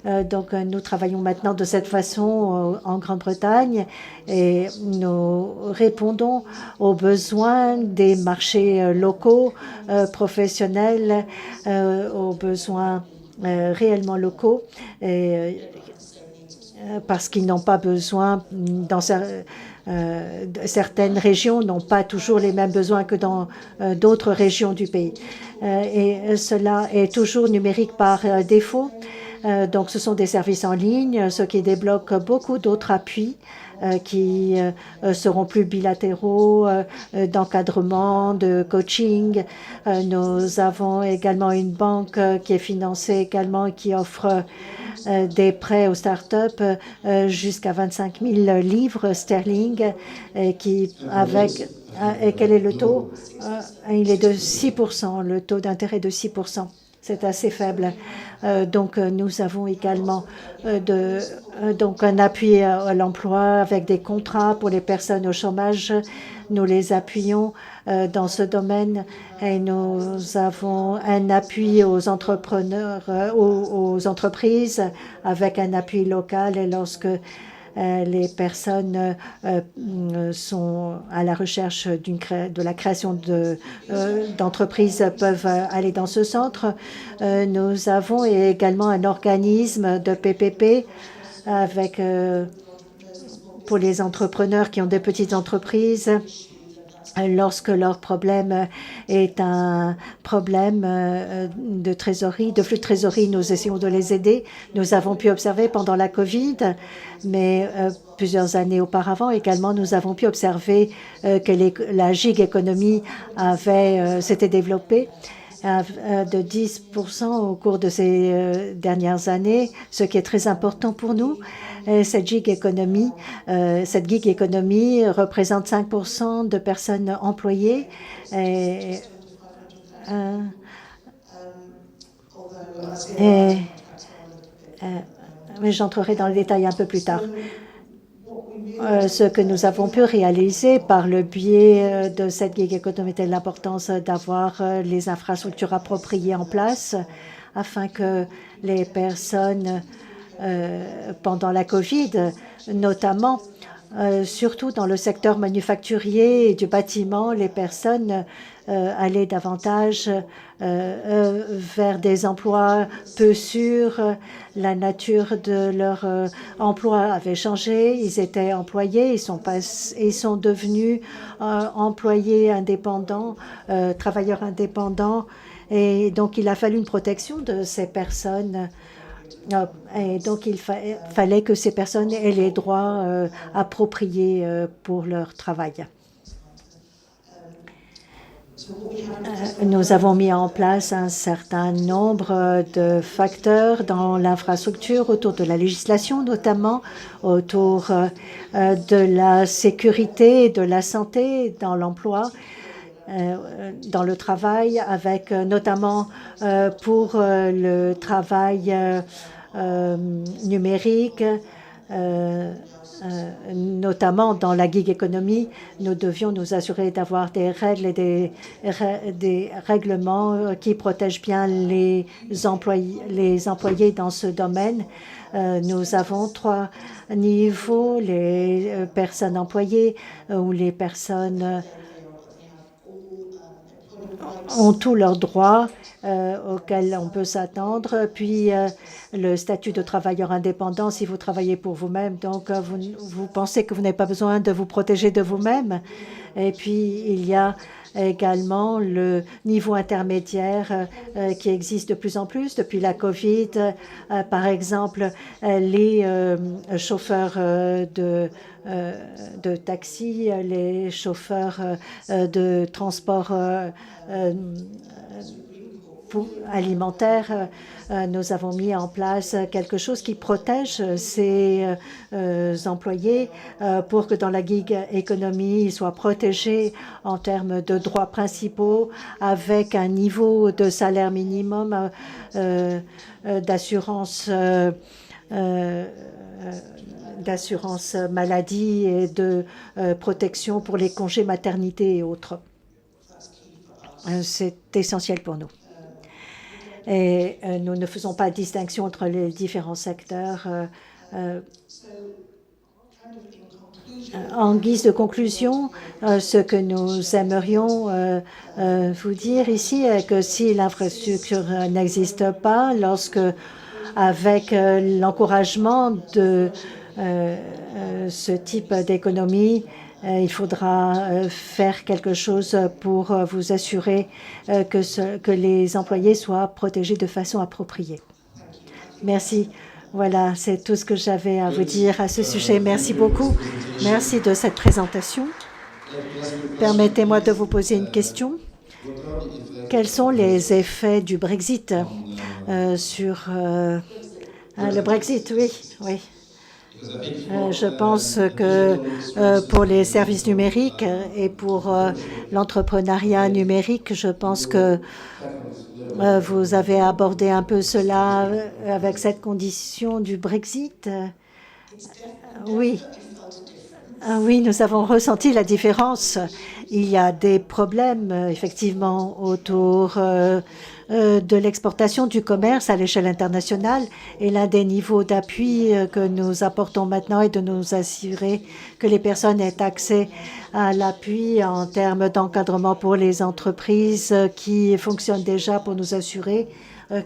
Donc, nous travaillons maintenant de cette façon en Grande-Bretagne et nous répondons aux besoins des marchés locaux, professionnels, aux besoins réellement locaux. Parce qu'ils n'ont pas besoin, certaines régions n'ont pas toujours les mêmes besoins que dans d'autres régions du pays. Et cela est toujours numérique par défaut. Donc, ce sont des services en ligne, ce qui débloque beaucoup d'autres appuis qui seront plus bilatéraux, d'encadrement, de coaching. Nous avons également une banque qui est financée également et qui offre des prêts aux startups jusqu'à 25 000 livres sterling et quel est le taux? Il est de 6%, le taux d'intérêt de 6%. C'est assez faible. Donc, nous avons également donc un appui à l'emploi avec des contrats pour les personnes au chômage. Nous les appuyons dans ce domaine et nous avons un appui aux entrepreneurs, aux entreprises avec un appui local. Et lorsque les personnes sont à la recherche de la création d'entreprises peuvent aller dans ce centre. Nous avons également un organisme de PPP pour les entrepreneurs qui ont des petites entreprises. Lorsque leur problème est un problème de trésorerie, de flux de trésorerie, nous essayons de les aider. Nous avons pu observer pendant la COVID, mais plusieurs années auparavant également, nous avons pu observer que la gig économie s'était développée de 10% au cours de ces dernières années, ce qui est très important pour nous. Cette gig économie représente 5% de personnes employées. Mais j'entrerai dans le détail un peu plus tard. Ce que nous avons pu réaliser par le biais de cette gig économie était l'importance d'avoir les infrastructures appropriées en place afin que les personnes, pendant la COVID, notamment, surtout dans le secteur manufacturier et du bâtiment, les personnes allaient davantage vers des emplois peu sûrs. La nature de leur emploi avait changé. Ils étaient employés, ils sont devenus employés indépendants, travailleurs indépendants. Et donc, il a fallu une protection de ces personnes Et donc, il fallait que ces personnes aient les droits appropriés pour leur travail. Nous avons mis en place un certain nombre de facteurs dans l'infrastructure, autour de la législation notamment, autour de la sécurité et de la santé dans l'emploi, dans le travail, avec notamment pour le travail numérique, notamment dans la gig economy, nous devions nous assurer d'avoir des règles et des règlements qui protègent bien les employés dans ce domaine. Nous avons 3 niveaux, les personnes employées ou les personnes ont tous leurs droits auxquels on peut s'attendre, puis le statut de travailleur indépendant si vous travaillez pour vous-même, donc vous pensez que vous n'avez pas besoin de vous protéger de vous-même. Et puis il y a également le niveau intermédiaire qui existe de plus en plus depuis la COVID. Par exemple, les chauffeurs de taxi, les chauffeurs de transport alimentaire. Nous avons mis en place quelque chose qui protège ces employés pour que dans la gig economy, ils soient protégés en termes de droits principaux avec un niveau de salaire minimum, d'assurance maladie et de protection pour les congés maternité et autres. C'est essentiel pour nous. Et nous ne faisons pas de distinction entre les différents secteurs. En guise de conclusion, ce que nous aimerions vous dire ici est que si l'infrastructure n'existe pas, lorsque, avec l'encouragement de ce type d'économie, il faudra faire quelque chose pour vous assurer que les employés soient protégés de façon appropriée. Merci. Voilà, c'est tout ce que j'avais à vous dire à ce sujet. Merci beaucoup. Merci de cette présentation. Permettez-moi de vous poser une question. Quels sont les effets du Brexit sur le Brexit? Oui. Je pense que pour les services numériques et pour l'entrepreneuriat numérique, je pense que vous avez abordé un peu cela avec cette condition du Brexit. Oui. Oui, nous avons ressenti la différence. Il y a des problèmes, effectivement, autour de l'exportation du commerce à l'échelle internationale, et l'un des niveaux d'appui que nous apportons maintenant est de nous assurer que les personnes aient accès à l'appui en termes d'encadrement pour les entreprises qui fonctionnent déjà, pour nous assurer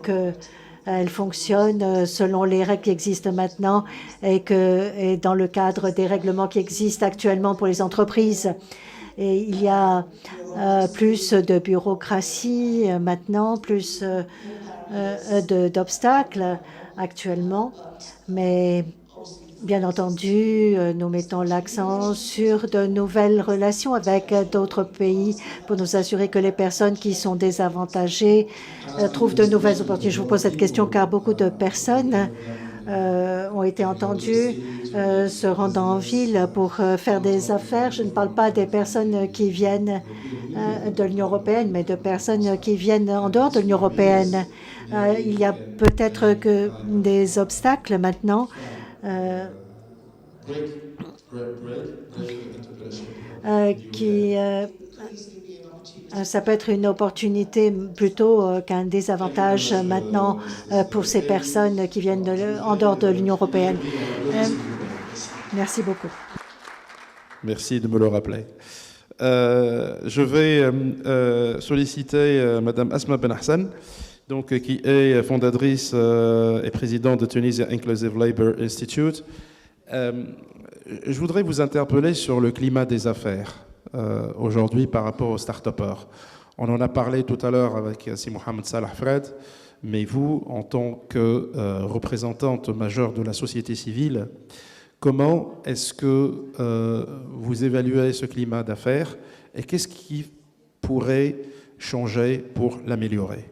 qu'elles fonctionnent selon les règles qui existent maintenant et dans le cadre des règlements qui existent actuellement pour les entreprises. Et il y a plus de bureaucratie maintenant, plus d'obstacles actuellement. Mais bien entendu, nous mettons l'accent sur de nouvelles relations avec d'autres pays pour nous assurer que les personnes qui sont désavantagées trouvent de nouvelles opportunités. Je vous pose cette question car beaucoup de personnes ont été entendues se rendre en ville pour faire des affaires. Je ne parle pas des personnes qui viennent de l'Union européenne, mais de personnes qui viennent en dehors de l'Union européenne. Il y a peut-être que des obstacles maintenant ça peut être une opportunité plutôt qu'un désavantage maintenant pour ces personnes qui viennent en dehors de l'Union européenne. Merci beaucoup. Merci de me le rappeler. Je vais solliciter Madame Asma Ben Hassan, donc, qui est fondatrice et présidente de Tunisia Inclusive Labour Institute. Je voudrais vous interpeller sur le climat des affaires aujourd'hui par rapport aux start-upers. On en a parlé tout à l'heure avec Si Mohamed Salah Fred, mais vous, en tant que représentante majeure de la société civile, comment est-ce que vous évaluez ce climat d'affaires et qu'est-ce qui pourrait changer pour l'améliorer?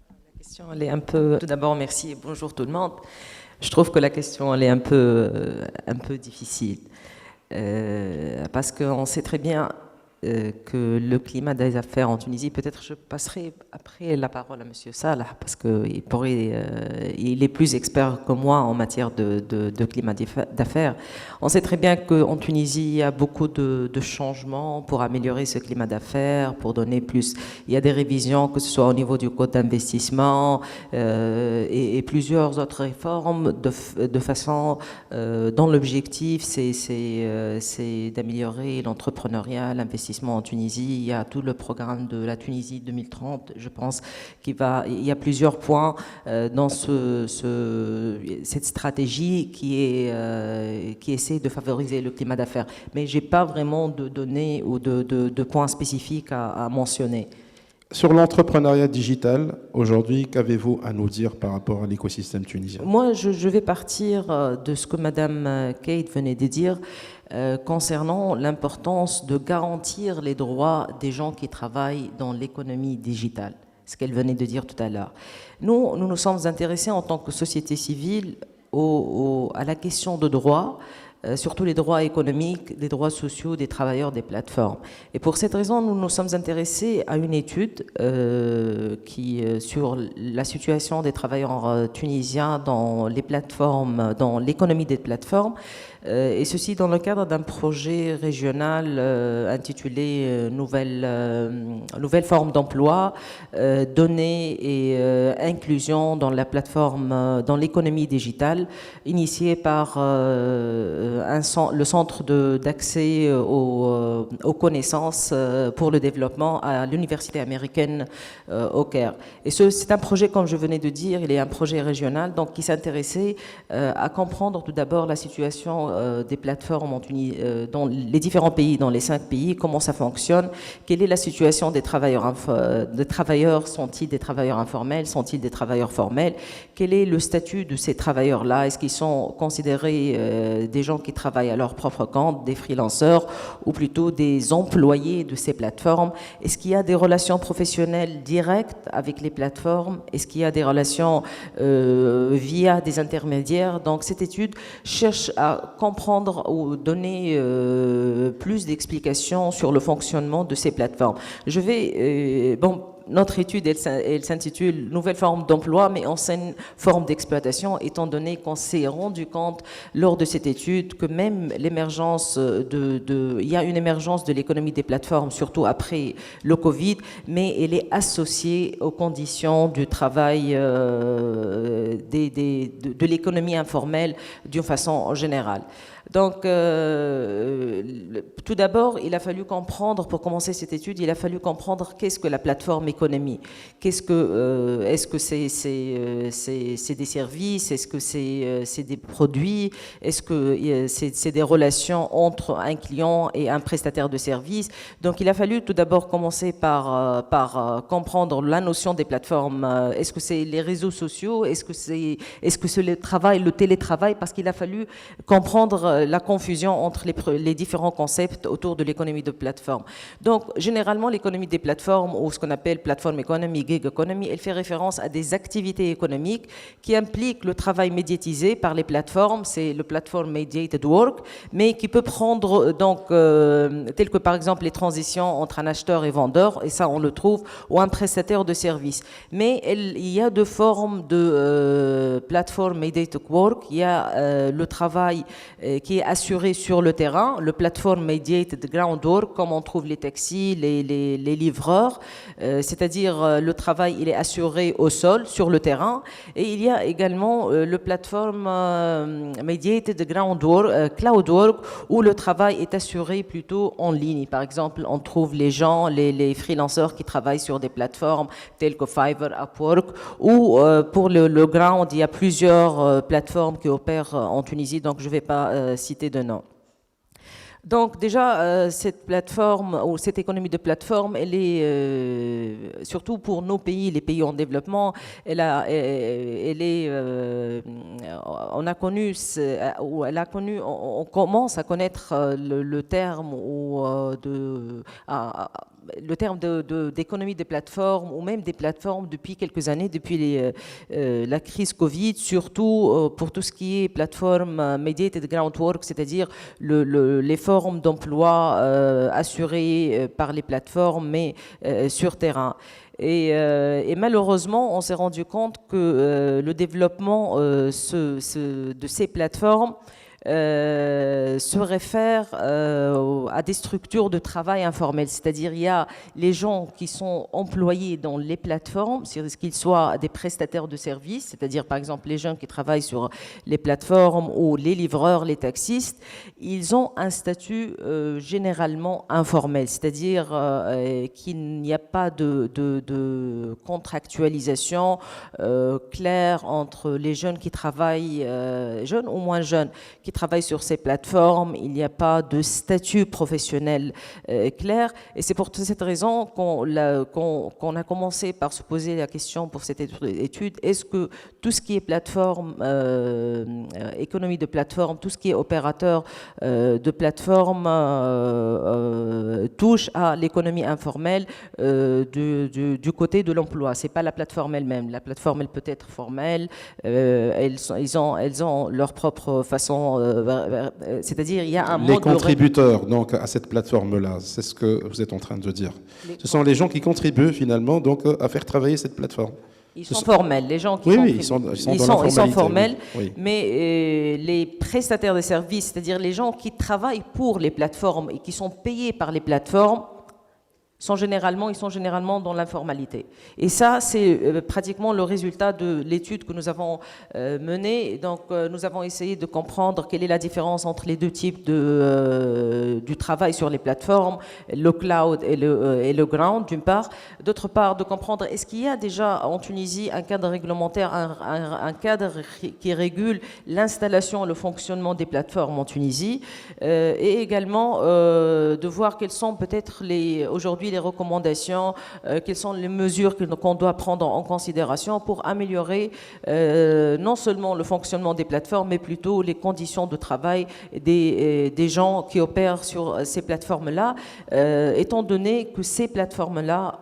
La question, elle est un peu... Tout d'abord, merci et bonjour tout le monde. Je trouve que la question, elle est un peu difficile. Parce qu'on sait très bien que le climat des affaires en Tunisie, peut-être je passerai après la parole à M. Salah, parce qu'il est plus expert que moi en matière de climat d'affaires. On sait très bien qu'en Tunisie, il y a beaucoup de changements pour améliorer ce climat d'affaires, pour donner plus. Il y a des révisions, que ce soit au niveau du code d'investissement et plusieurs autres réformes de façon dont l'objectif, c'est d'améliorer l'entrepreneuriat, l'investissement en Tunisie. Il y a tout le programme de la Tunisie 2030, je pense, il y a plusieurs points dans cette stratégie qui essaie de favoriser le climat d'affaires. Mais je n'ai pas vraiment de données ou de points spécifiques à mentionner. Sur l'entrepreneuriat digital, aujourd'hui, qu'avez-vous à nous dire par rapport à l'écosystème tunisien? Moi, je vais partir de ce que Madame Kate venait de dire concernant l'importance de garantir les droits des gens qui travaillent dans l'économie digitale, ce qu'elle venait de dire tout à l'heure. Nous nous sommes intéressés en tant que société civile à la question de droits, surtout les droits économiques, les droits sociaux des travailleurs des plateformes. Et pour cette raison, nous nous sommes intéressés à une étude sur la situation des travailleurs tunisiens dans les plateformes, dans l'économie des plateformes, et ceci dans le cadre d'un projet régional intitulé Nouvelle forme d'emploi, données et inclusion dans la plateforme, dans l'économie digitale, initié par le centre d'accès aux connaissances pour le développement à l'université américaine au Caire. Et c'est un projet, comme je venais de dire, il est un projet régional, donc qui s'intéressait à comprendre tout d'abord la situation des plateformes dans les différents pays, dans les 5 pays, comment ça fonctionne, quelle est la situation des travailleurs, sont-ils des travailleurs informels, sont-ils des travailleurs formels, quel est le statut de ces travailleurs-là, est-ce qu'ils sont considérés des gens qui travaillent à leur propre compte, des freelanceurs ou plutôt des employés de ces plateformes, est-ce qu'il y a des relations professionnelles directes avec les plateformes, est-ce qu'il y a des relations via des intermédiaires. Donc cette étude cherche à comprendre ou donner plus d'explications sur le fonctionnement de ces plateformes. Notre étude, elle s'intitule « Nouvelle forme d'emploi, mais ancienne forme d'exploitation », étant donné qu'on s'est rendu compte lors de cette étude que même l'émergence il y a une émergence de l'économie des plateformes, surtout après le Covid, mais elle est associée aux conditions du travail de l'économie informelle d'une façon générale. Donc, tout d'abord, il a fallu comprendre, pour commencer cette étude, il a fallu comprendre qu'est-ce que la plateforme économie. Est-ce que c'est des services? Est-ce que c'est des produits? Est-ce que c'est des relations entre un client et un prestataire de services? Donc, il a fallu tout d'abord commencer par comprendre la notion des plateformes. Est-ce que c'est les réseaux sociaux? Est-ce que c'est le télétravail? Parce qu'il a fallu comprendre la confusion entre les différents concepts autour de l'économie de plateforme. Donc, généralement, l'économie des plateformes, ou ce qu'on appelle plateforme économie, gig economy, elle fait référence à des activités économiques qui impliquent le travail médiatisé par les plateformes, c'est le platform mediated work, mais qui peut prendre, tel que par exemple les transitions entre un acheteur et vendeur, et ça on le trouve, ou un prestataire de services. Mais il y a deux formes de platform mediated work. Il y a le travail qui est assuré sur le terrain, le platform mediated groundwork, comme on trouve les taxis, les livreurs, c'est-à-dire le travail il est assuré au sol, sur le terrain, et il y a également le platform mediated groundwork, cloud work, où le travail est assuré plutôt en ligne. Par exemple, on trouve les gens, les freelanceurs qui travaillent sur des plateformes telles que Fiverr, Upwork, ou pour le ground, il y a plusieurs plateformes qui opèrent en Tunisie, donc je ne vais pas citer de nom. Donc déjà, cette plateforme ou cette économie de plateforme, elle est surtout pour nos pays, les pays en développement, elle est, on a connu, ou elle a connu, on commence à connaître le terme ou le terme d'économie de plateforme ou même des plateformes depuis quelques années, depuis la crise Covid, surtout pour tout ce qui est plateforme mediated groundwork, c'est-à-dire les formes d'emploi assurées par les plateformes, mais sur terrain. Et malheureusement, on s'est rendu compte que le développement de ces plateformes se réfère à des structures de travail informelles, c'est-à-dire il y a les gens qui sont employés dans les plateformes, qu'ils soient des prestataires de services, c'est-à-dire par exemple les gens qui travaillent sur les plateformes ou les livreurs, les taxistes, ils ont un statut généralement informel, c'est-à-dire qu'il n'y a pas de contractualisation claire entre les jeunes qui travaillent, jeunes ou moins jeunes, qui travaillent sur ces plateformes, il n'y a pas de statut professionnel clair. Et c'est pour cette raison qu'on a commencé par se poser la question pour cette étude, est-ce que tout ce qui est plateforme, économie de plateforme, tout ce qui est opérateur de plateforme touche à l'économie informelle du côté de l'emploi. C'est pas la plateforme elle-même. La plateforme, elle peut être formelle, ils ont leur propre façon. C'est-à-dire il y a un les mode contributeurs donc à cette plateforme-là, c'est ce que vous êtes en train de dire. Ce sont les gens qui contribuent finalement donc à faire travailler cette plateforme. Ils sont formels, les gens qui oui, ils sont formels, oui. Mais les prestataires de services, c'est-à-dire les gens qui travaillent pour les plateformes et qui sont payés par les plateformes, ils sont généralement dans l'informalité. Et ça, c'est pratiquement le résultat de l'étude que nous avons menée. Donc, nous avons essayé de comprendre quelle est la différence entre les deux types du travail sur les plateformes, le cloud et le ground, d'une part. D'autre part, de comprendre est-ce qu'il y a déjà en Tunisie un cadre réglementaire, un cadre qui régule l'installation et le fonctionnement des plateformes en Tunisie, et également de voir quelles sont peut-être aujourd'hui les recommandations, quelles sont les mesures qu'on doit prendre en considération pour améliorer non seulement le fonctionnement des plateformes, mais plutôt les conditions de travail des gens qui opèrent sur ces plateformes-là, étant donné que ces plateformes-là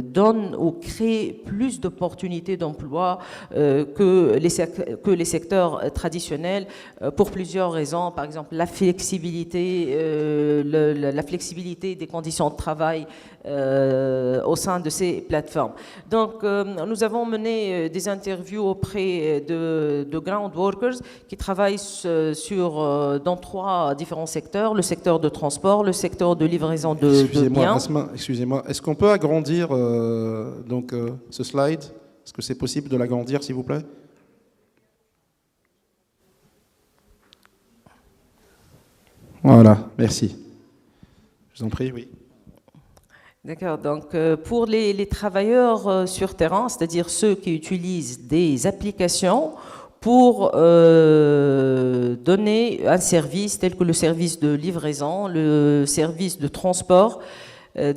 donnent ou créent plus d'opportunités d'emploi que les secteurs traditionnels pour plusieurs raisons. Par exemple, la flexibilité, la flexibilité des conditions de travail au sein de ces plateformes. Donc, nous avons mené des interviews auprès de ground workers qui travaillent dans 3 différents secteurs, le secteur de transport, le secteur de livraison de biens. Asma, excusez-moi, est-ce qu'on peut agrandir ce slide? Est-ce que c'est possible de l'agrandir, s'il vous plaît? Voilà, merci. Je vous en prie, oui. D'accord, donc pour les travailleurs sur terrain, c'est-à-dire ceux qui utilisent des applications pour donner un service tel que le service de livraison, le service de transport.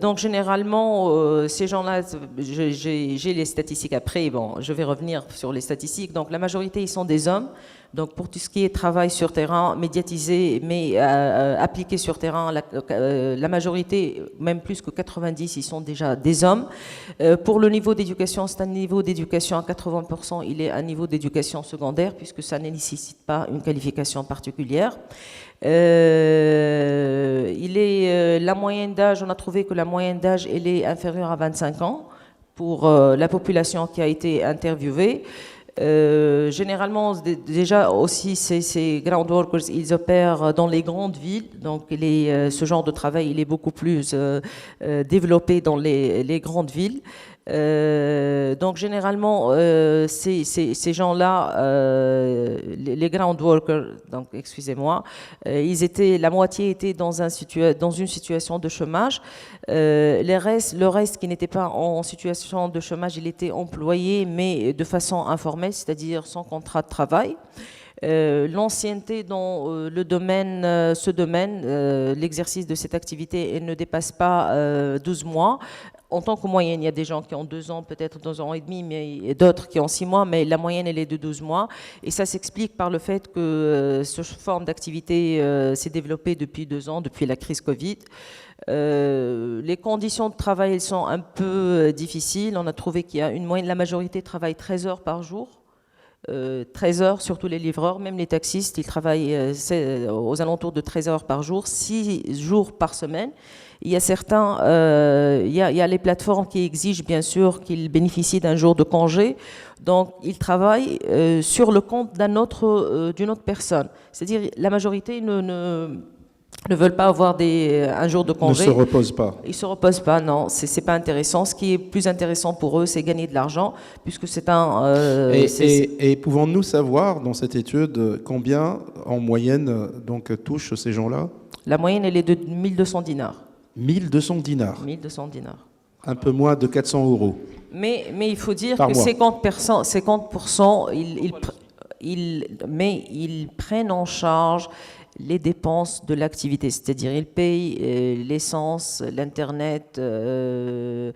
Donc généralement, ces gens-là, j'ai les statistiques après, bon, je vais revenir sur les statistiques. Donc la majorité, ils sont des hommes. Donc pour tout ce qui est travail sur terrain, médiatisé, mais appliqué sur terrain, la majorité, même plus que 90, ils sont déjà des hommes. Pour le niveau d'éducation, c'est un niveau d'éducation à 80%, il est un niveau d'éducation secondaire, puisque ça ne nécessite pas une qualification particulière. La moyenne d'âge, on a trouvé que la moyenne d'âge, elle est inférieure à 25 ans pour la population qui a été interviewée. Généralement, déjà aussi, ces ground workers, ils opèrent dans les grandes villes. Donc, ce genre de travail, il est beaucoup plus développé dans les grandes villes. Donc généralement ces gens-là, les ground workers, donc excusez-moi, la moitié était dans une situation de chômage. Le reste qui n'était pas en situation de chômage, il était employé mais de façon informelle, c'est-à-dire sans contrat de travail. L'ancienneté dans ce domaine, l'exercice de cette activité, elle ne dépasse pas 12 mois. En tant que moyenne, il y a des gens qui ont 2 ans, peut-être 2 ans et demi, mais d'autres qui ont 6 mois, mais la moyenne, elle est de 12 mois. Et ça s'explique par le fait que cette forme d'activité s'est développée depuis 2 ans, depuis la crise Covid. Les conditions de travail, elles sont un peu difficiles. On a trouvé qu'il y a une moyenne, la majorité travaille 13 heures par jour. 13 heures, surtout les livreurs, même les taxistes, ils travaillent aux alentours de 13 heures par jour, 6 jours par semaine. Il y a certains, il y a les plateformes qui exigent bien sûr qu'ils bénéficient d'un jour de congé, donc ils travaillent sur le compte d'une autre personne. C'est-à-dire la majorité ne veulent pas avoir un jour de congé. Ne se reposent pas. Ils ne se reposent pas, non, c'est pas intéressant. Ce qui est plus intéressant pour eux, c'est gagner de l'argent, puisque c'est un... Et pouvons-nous savoir, dans cette étude, combien, en moyenne, donc, touchent ces gens-là? La moyenne, elle est de 1200 dinars. 1200 dinars. 1200 dinars. Un peu moins de 400 euros. Mais il faut dire Par que mois. 50%, ils prennent en charge les dépenses de l'activité, c'est-à-dire ils payent l'essence, l'internet, la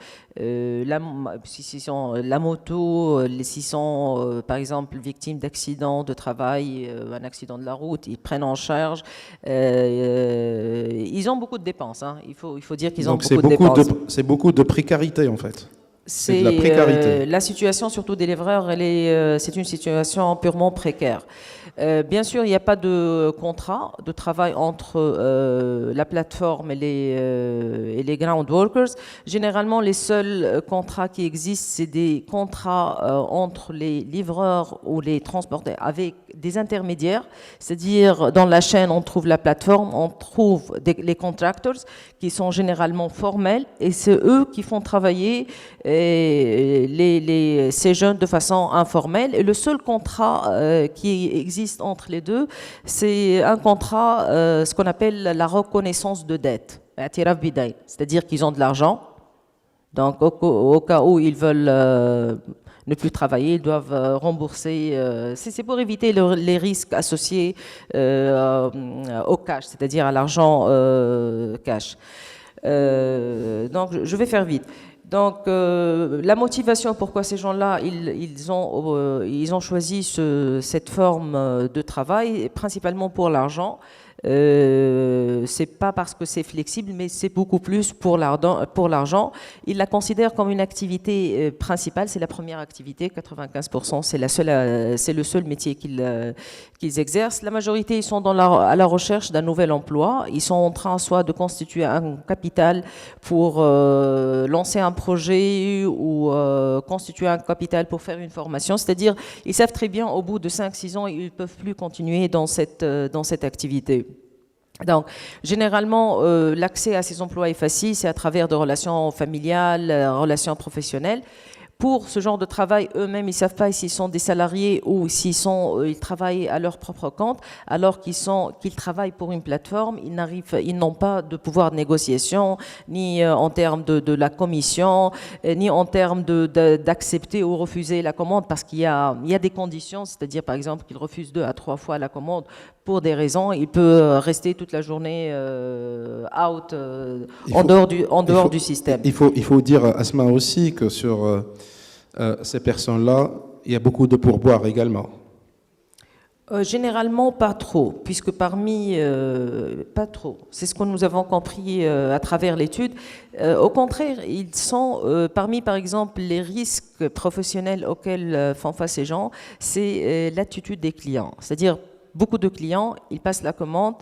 moto, s'ils sont par exemple victimes d'accidents de travail, un accident de la route, ils prennent en charge. Ils ont beaucoup de dépenses, hein. Il faut dire qu'ils ont beaucoup de dépenses. C'est beaucoup de précarité en fait. C'est de la précarité. La situation, surtout des livreurs, c'est une situation purement précaire. Bien sûr, il n'y a pas de contrat de travail entre la plateforme et les ground workers. Généralement, les seuls contrats qui existent, c'est des contrats entre les livreurs ou les transporteurs avec des intermédiaires. C'est-à-dire, dans la chaîne, on trouve la plateforme, on trouve les contractors qui sont généralement formels et c'est eux qui font travailler ces jeunes de façon informelle. Et le seul contrat qui existe entre les deux, c'est un contrat, ce qu'on appelle la reconnaissance de dette, c'est-à-dire qu'ils ont de l'argent. Donc, au cas où ils veulent ne plus travailler, ils doivent rembourser. C'est pour éviter les risques associés au cash, c'est-à-dire à l'argent cash. Donc, je vais faire vite. Donc, la motivation, pourquoi ces gens-là, ils ont choisi cette forme de travail, principalement pour l'argent. C'est pas parce que c'est flexible, mais c'est beaucoup plus pour l'argent. Ils la considèrent comme une activité principale, c'est la première activité, 95%, c'est le seul métier qu'ils exercent. La majorité, ils sont à la recherche d'un nouvel emploi. Ils sont en train soit de constituer un capital pour lancer un projet ou constituer un capital pour faire une formation. C'est-à-dire, ils savent très bien, au bout de 5-6 ans, ils ne peuvent plus continuer dans cette activité. Donc, généralement, l'accès à ces emplois est facile, c'est à travers de relations familiales, relations professionnelles. Pour ce genre de travail, eux-mêmes, ils ne savent pas s'ils sont des salariés ou ils travaillent à leur propre compte, alors qu'ils travaillent pour une plateforme, ils n'ont pas de pouvoir de négociation, ni en termes de la commission, ni en termes d'accepter ou refuser la commande, parce qu'il y a des conditions, c'est-à-dire par exemple qu'ils refusent 2 à 3 fois la commande pour des raisons, il peut rester toute la journée out, en dehors du système. Il faut dire, Asma, aussi que sur ces personnes-là, il y a beaucoup de pourboires également. Généralement, pas trop, puisque pas trop. C'est ce que nous avons compris à travers l'étude. Au contraire, ils sont parmi, par exemple, les risques professionnels auxquels font face ces gens, c'est l'attitude des clients. C'est-à-dire, beaucoup de clients, ils passent la commande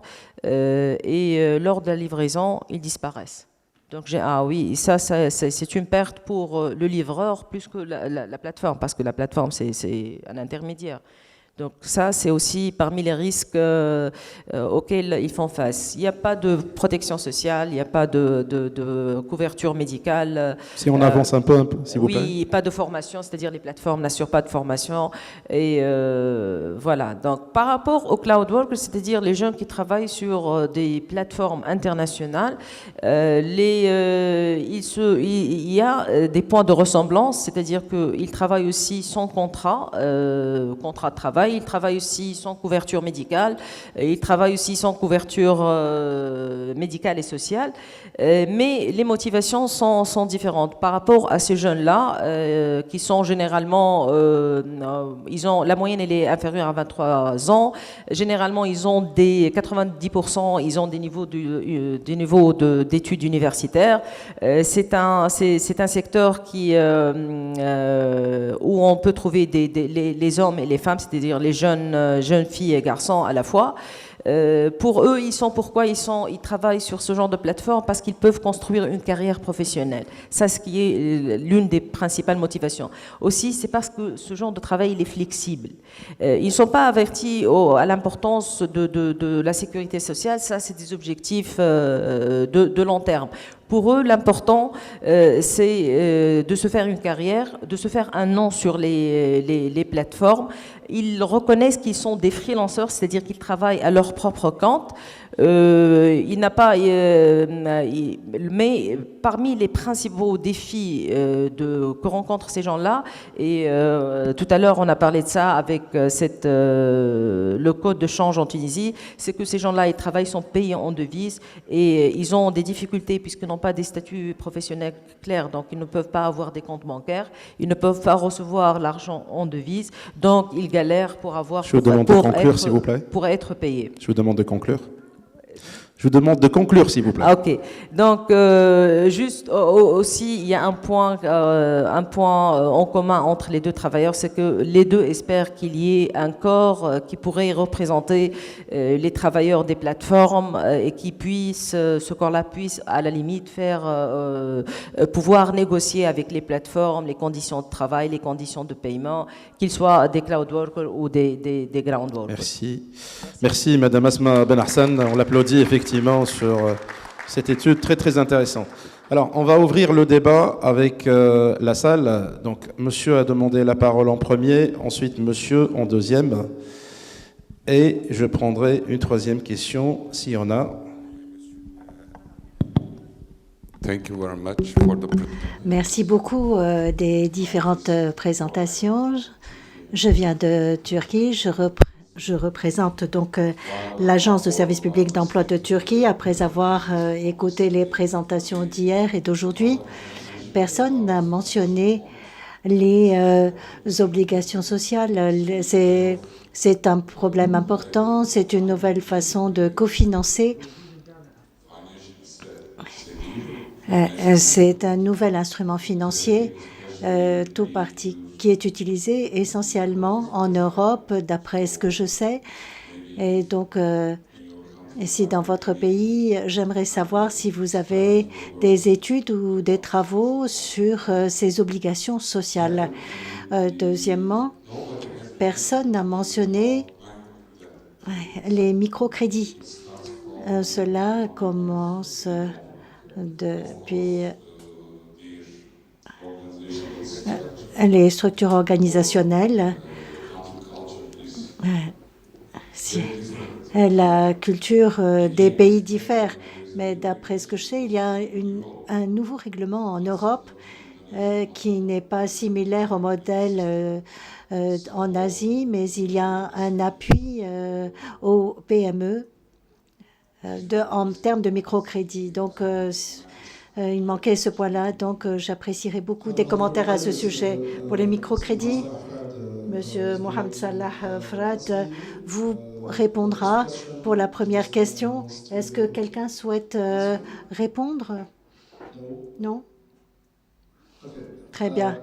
et lors de la livraison, ils disparaissent. Donc, oui, ça c'est une perte pour le livreur plus que la plateforme, parce que la plateforme, c'est un intermédiaire. Donc ça, c'est aussi parmi les risques auxquels ils font face. Il n'y a pas de protection sociale, il n'y a pas de couverture médicale. Si on avance un peu, s'il vous plaît. Oui, pas de formation, c'est-à-dire les plateformes n'assurent pas de formation. Et voilà. Donc par rapport aux cloud workers, c'est-à-dire les gens qui travaillent sur des plateformes internationales, il y a des points de ressemblance, c'est-à-dire qu'ils travaillent aussi sans contrat de travail. travail. Ils travaillent aussi sans couverture médicale. Ils travaillent aussi sans couverture médicale et sociale. Mais les motivations sont différentes par rapport à ces jeunes-là qui sont généralement, la moyenne elle est inférieure à 23 ans. Généralement, ils ont 90%, ils ont des niveaux d'études universitaires. C'est un secteur où on peut trouver les hommes et les femmes, c'est-à-dire les jeunes filles et garçons à la fois. Pour eux, ils travaillent sur ce genre de plateforme parce qu'ils peuvent construire une carrière professionnelle. Ça, ce qui est l'une des principales motivations. Aussi, c'est parce que ce genre de travail, il est flexible. Ils ne sont pas avertis à l'importance de la sécurité sociale. Ça, c'est des objectifs de long terme. Pour eux, l'important, c'est de se faire une carrière, de se faire un nom sur les plateformes. Ils reconnaissent qu'ils sont des freelancers, c'est-à-dire qu'ils travaillent à leur propre compte. Mais parmi les principaux défis que rencontrent ces gens-là, et tout à l'heure on a parlé de ça avec le code de change en Tunisie, c'est que ces gens-là, ils travaillent, sont payés en devises et ils ont des difficultés puisqu'ils n'ont pas des statuts professionnels clairs, donc ils ne peuvent pas avoir des comptes bancaires, ils ne peuvent pas recevoir l'argent en devises, donc ils galèrent pour avoir Je vous demande de conclure, s'il vous plaît. Pour être payés. Je vous demande de conclure. Je vous demande de conclure, s'il vous plaît. Ok. Donc, juste aussi, il y a un point en commun entre les deux travailleurs, c'est que les deux espèrent qu'il y ait un corps qui pourrait représenter les travailleurs des plateformes et qui puisse, ce corps-là puisse, à la limite, pouvoir négocier avec les plateformes les conditions de travail, les conditions de paiement, qu'ils soient des cloud workers ou des ground workers. Merci. Merci, Madame Asma Ben Hassan. On l'applaudit effectivement sur cette étude très très intéressante. Alors, on va ouvrir le débat avec la salle. Donc, monsieur a demandé la parole en premier, ensuite monsieur en deuxième. Et je prendrai une troisième question s'il y en a. Merci beaucoup des différentes présentations. Je viens de Turquie. Je représente donc l'Agence de service public d'emploi de Turquie. Après avoir écouté les présentations d'hier et d'aujourd'hui, personne n'a mentionné les obligations sociales. C'est un problème important. C'est une nouvelle façon de cofinancer. C'est un nouvel instrument financier qui est utilisé essentiellement en Europe, d'après ce que je sais. Et donc, si dans votre pays, j'aimerais savoir si vous avez des études ou des travaux sur ces obligations sociales. Deuxièmement, personne n'a mentionné les microcrédits. Cela commence depuis les structures organisationnelles. La culture des pays diffère, mais d'après ce que je sais, il y a un nouveau règlement en Europe qui n'est pas similaire au modèle en Asie, mais il y a un appui aux PME en termes de microcrédit. Donc, il manquait ce point-là, donc j'apprécierais beaucoup des commentaires à ce sujet. Pour les microcrédits, Monsieur Mohamed Salah Frad vous répondra pour la première question. Est-ce que quelqu'un souhaite répondre? Non? Très bien.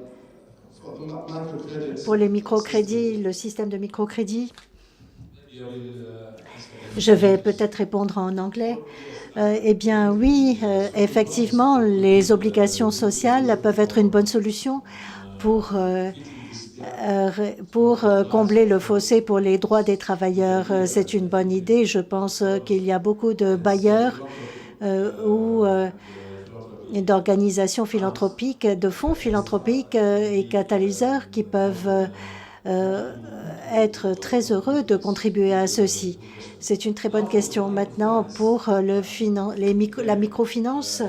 Pour les microcrédits, le système de microcrédit, je vais peut-être répondre en anglais. Eh bien, oui, effectivement, les obligations sociales peuvent être une bonne solution pour combler le fossé pour les droits des travailleurs. C'est une bonne idée. Je pense qu'il y a beaucoup de bailleurs ou d'organisations philanthropiques, de fonds philanthropiques et catalyseurs qui peuvent être très heureux de contribuer à ceci. C'est une très bonne question. Maintenant, pour la microfinance,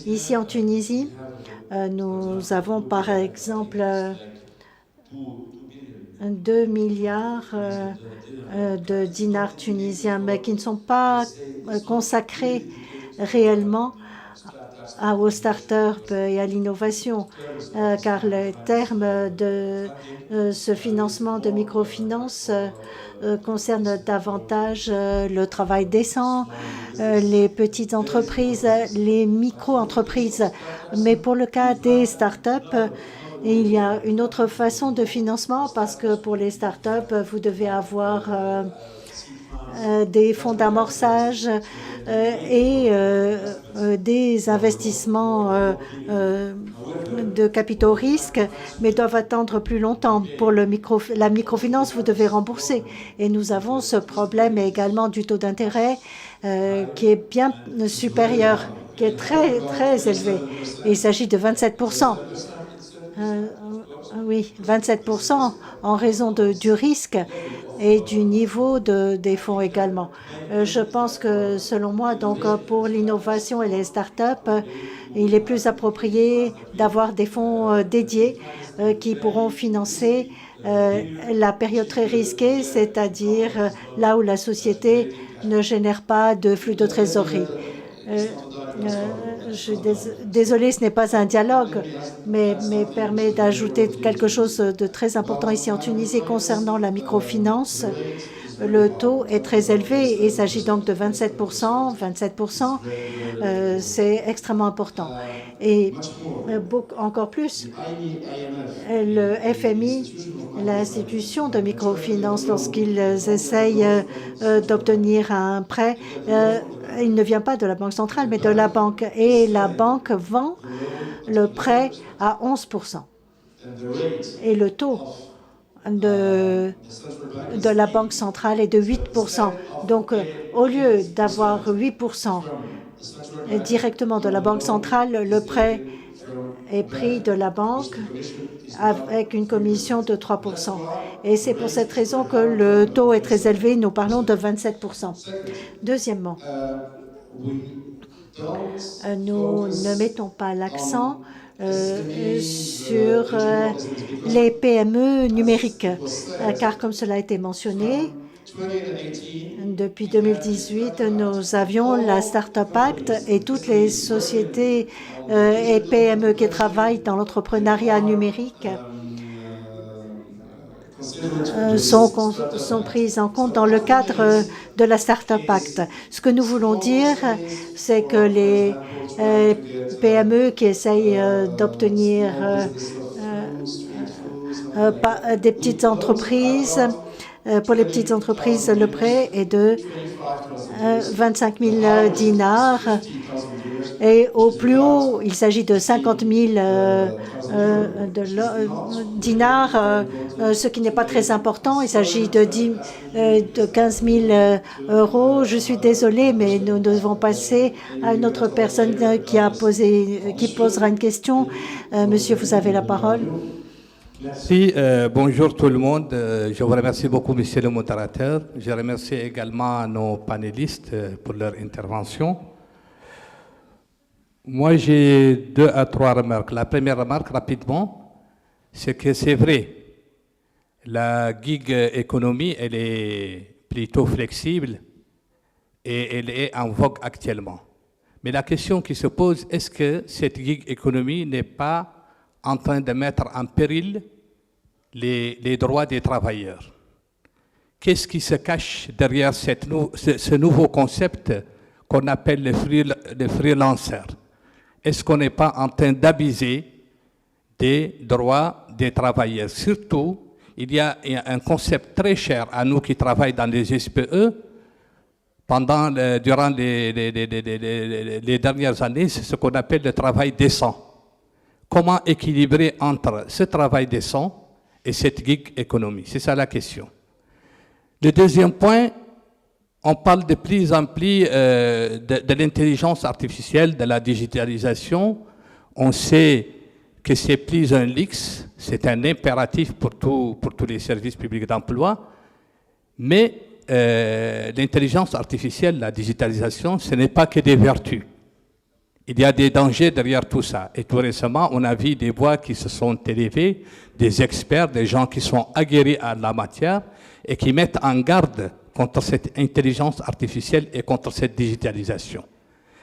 ici en Tunisie, nous avons par exemple 2 milliards de dinars tunisiens, mais qui ne sont pas consacrés réellement aux start-up et à l'innovation, car le terme de ce financement de microfinance concerne davantage le travail décent, les petites entreprises, les micro-entreprises. Mais pour le cas des start-up, il y a une autre façon de financement parce que pour les start-up, vous devez avoir des fonds d'amorçage et des investissements de capitaux risques, mais doivent attendre plus longtemps. Pour la microfinance, vous devez rembourser. Et nous avons ce problème également du taux d'intérêt qui est bien supérieur, qui est très, très élevé. Et il s'agit de 27%. Oui, 27% en raison du risque et du niveau des fonds également. Je pense que, selon moi, donc pour l'innovation et les start-up, il est plus approprié d'avoir des fonds dédiés qui pourront financer la période très risquée, c'est-à-dire là où la société ne génère pas de flux de trésorerie. Je suis désolée, ce n'est pas un dialogue, mais permet d'ajouter quelque chose de très important ici en Tunisie concernant la microfinance. Le taux est très élevé. Il s'agit donc de 27%. 27%, c'est extrêmement important. Et encore plus, le FMI, l'institution de microfinance, lorsqu'ils essayent d'obtenir un prêt, il ne vient pas de la Banque centrale, mais de la banque. Et la banque vend le prêt à 11%. Et le taux de la Banque centrale est de 8%. Donc, au lieu d'avoir 8% directement de la Banque centrale, le prêt est pris de la banque avec une commission de 3%. Et c'est pour cette raison que le taux est très élevé. Nous parlons de 27%. Deuxièmement, nous ne mettons pas l'accent sur les PME numériques, car comme cela a été mentionné, depuis 2018, nous avions la Startup Act et toutes les sociétés et PME qui travaillent dans l'entrepreneuriat numérique sont prises en compte dans le cadre de la Startup Act. Ce que nous voulons dire, c'est que les PME qui essayent d'obtenir des petites entreprises, pour les petites entreprises, le prêt est de 25 000 dinars. Et au plus haut, il s'agit de 50 000 dinars, ce qui n'est pas très important. Il s'agit de 15 000 euros. Je suis désolée, mais nous devons passer à une autre personne qui posera une question. Monsieur, vous avez la parole. Merci. Bonjour tout le monde. Je vous remercie beaucoup, monsieur le modérateur. Je remercie également nos panélistes pour leur intervention. Moi, j'ai 2 à 3 remarques. La première remarque, rapidement, c'est que c'est vrai, la gig économie, elle est plutôt flexible et elle est en vogue actuellement. Mais la question qui se pose, est-ce que cette gig économie n'est pas en train de mettre en péril les droits des travailleurs? Qu'est-ce qui se cache derrière ce nouveau concept qu'on appelle le freelancer? Est-ce qu'on n'est pas en train d'abuser des droits des travailleurs? Surtout, il y a un concept très cher à nous qui travaillons dans les SPE. Durant les dernières années, c'est ce qu'on appelle le travail décent. Comment équilibrer entre ce travail décent et cette gig économie? C'est ça la question. Le deuxième point, on parle de plus en plus de l'intelligence artificielle, de la digitalisation. On sait que c'est plus un luxe, c'est un impératif pour tous les services publics d'emploi. Mais l'intelligence artificielle, la digitalisation, ce n'est pas que des vertus. Il y a des dangers derrière tout ça. Et tout récemment, on a vu des voix qui se sont élevées, des experts, des gens qui sont aguerris à la matière et qui mettent en garde contre cette intelligence artificielle et contre cette digitalisation.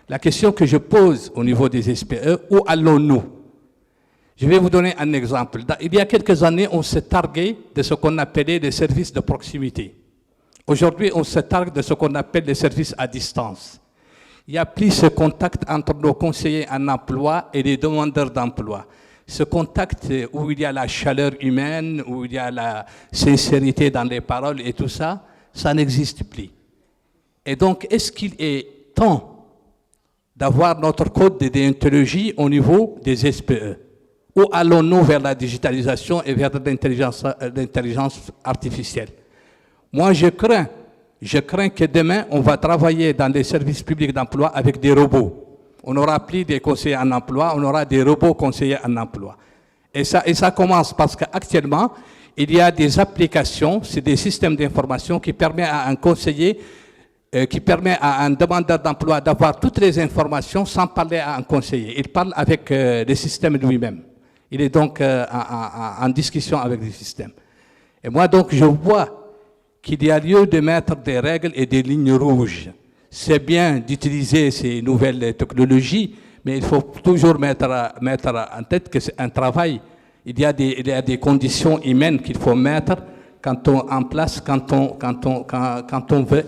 La question que je pose au niveau des SPE, où allons-nous? Je vais vous donner un exemple. Il y a quelques années, on se targuait de ce qu'on appelait les services de proximité. Aujourd'hui, on se targue de ce qu'on appelle les services à distance. Il n'y a plus ce contact entre nos conseillers en emploi et les demandeurs d'emploi. Ce contact où il y a la chaleur humaine, où il y a la sincérité dans les paroles et tout ça, ça n'existe plus. Et donc, est-ce qu'il est temps d'avoir notre code de déontologie au niveau des SPE? Où allons-nous vers la digitalisation et vers l'intelligence artificielle? Moi, je crains que demain, on va travailler dans les services publics d'emploi avec des robots. On n'aura plus des conseillers en emploi, on aura des robots conseillers en emploi. Et ça commence parce qu'actuellement, il y a des applications, c'est des systèmes d'information qui permettent à un conseiller, qui permet à un demandeur d'emploi d'avoir toutes les informations sans parler à un conseiller. Il parle avec le système lui-même. Il est donc en discussion avec le système. Et moi, donc, je vois qu'il y a lieu de mettre des règles et des lignes rouges. C'est bien d'utiliser ces nouvelles technologies, mais il faut toujours mettre en tête que c'est un travail. Il y a des conditions humaines qu'il faut mettre quand on veut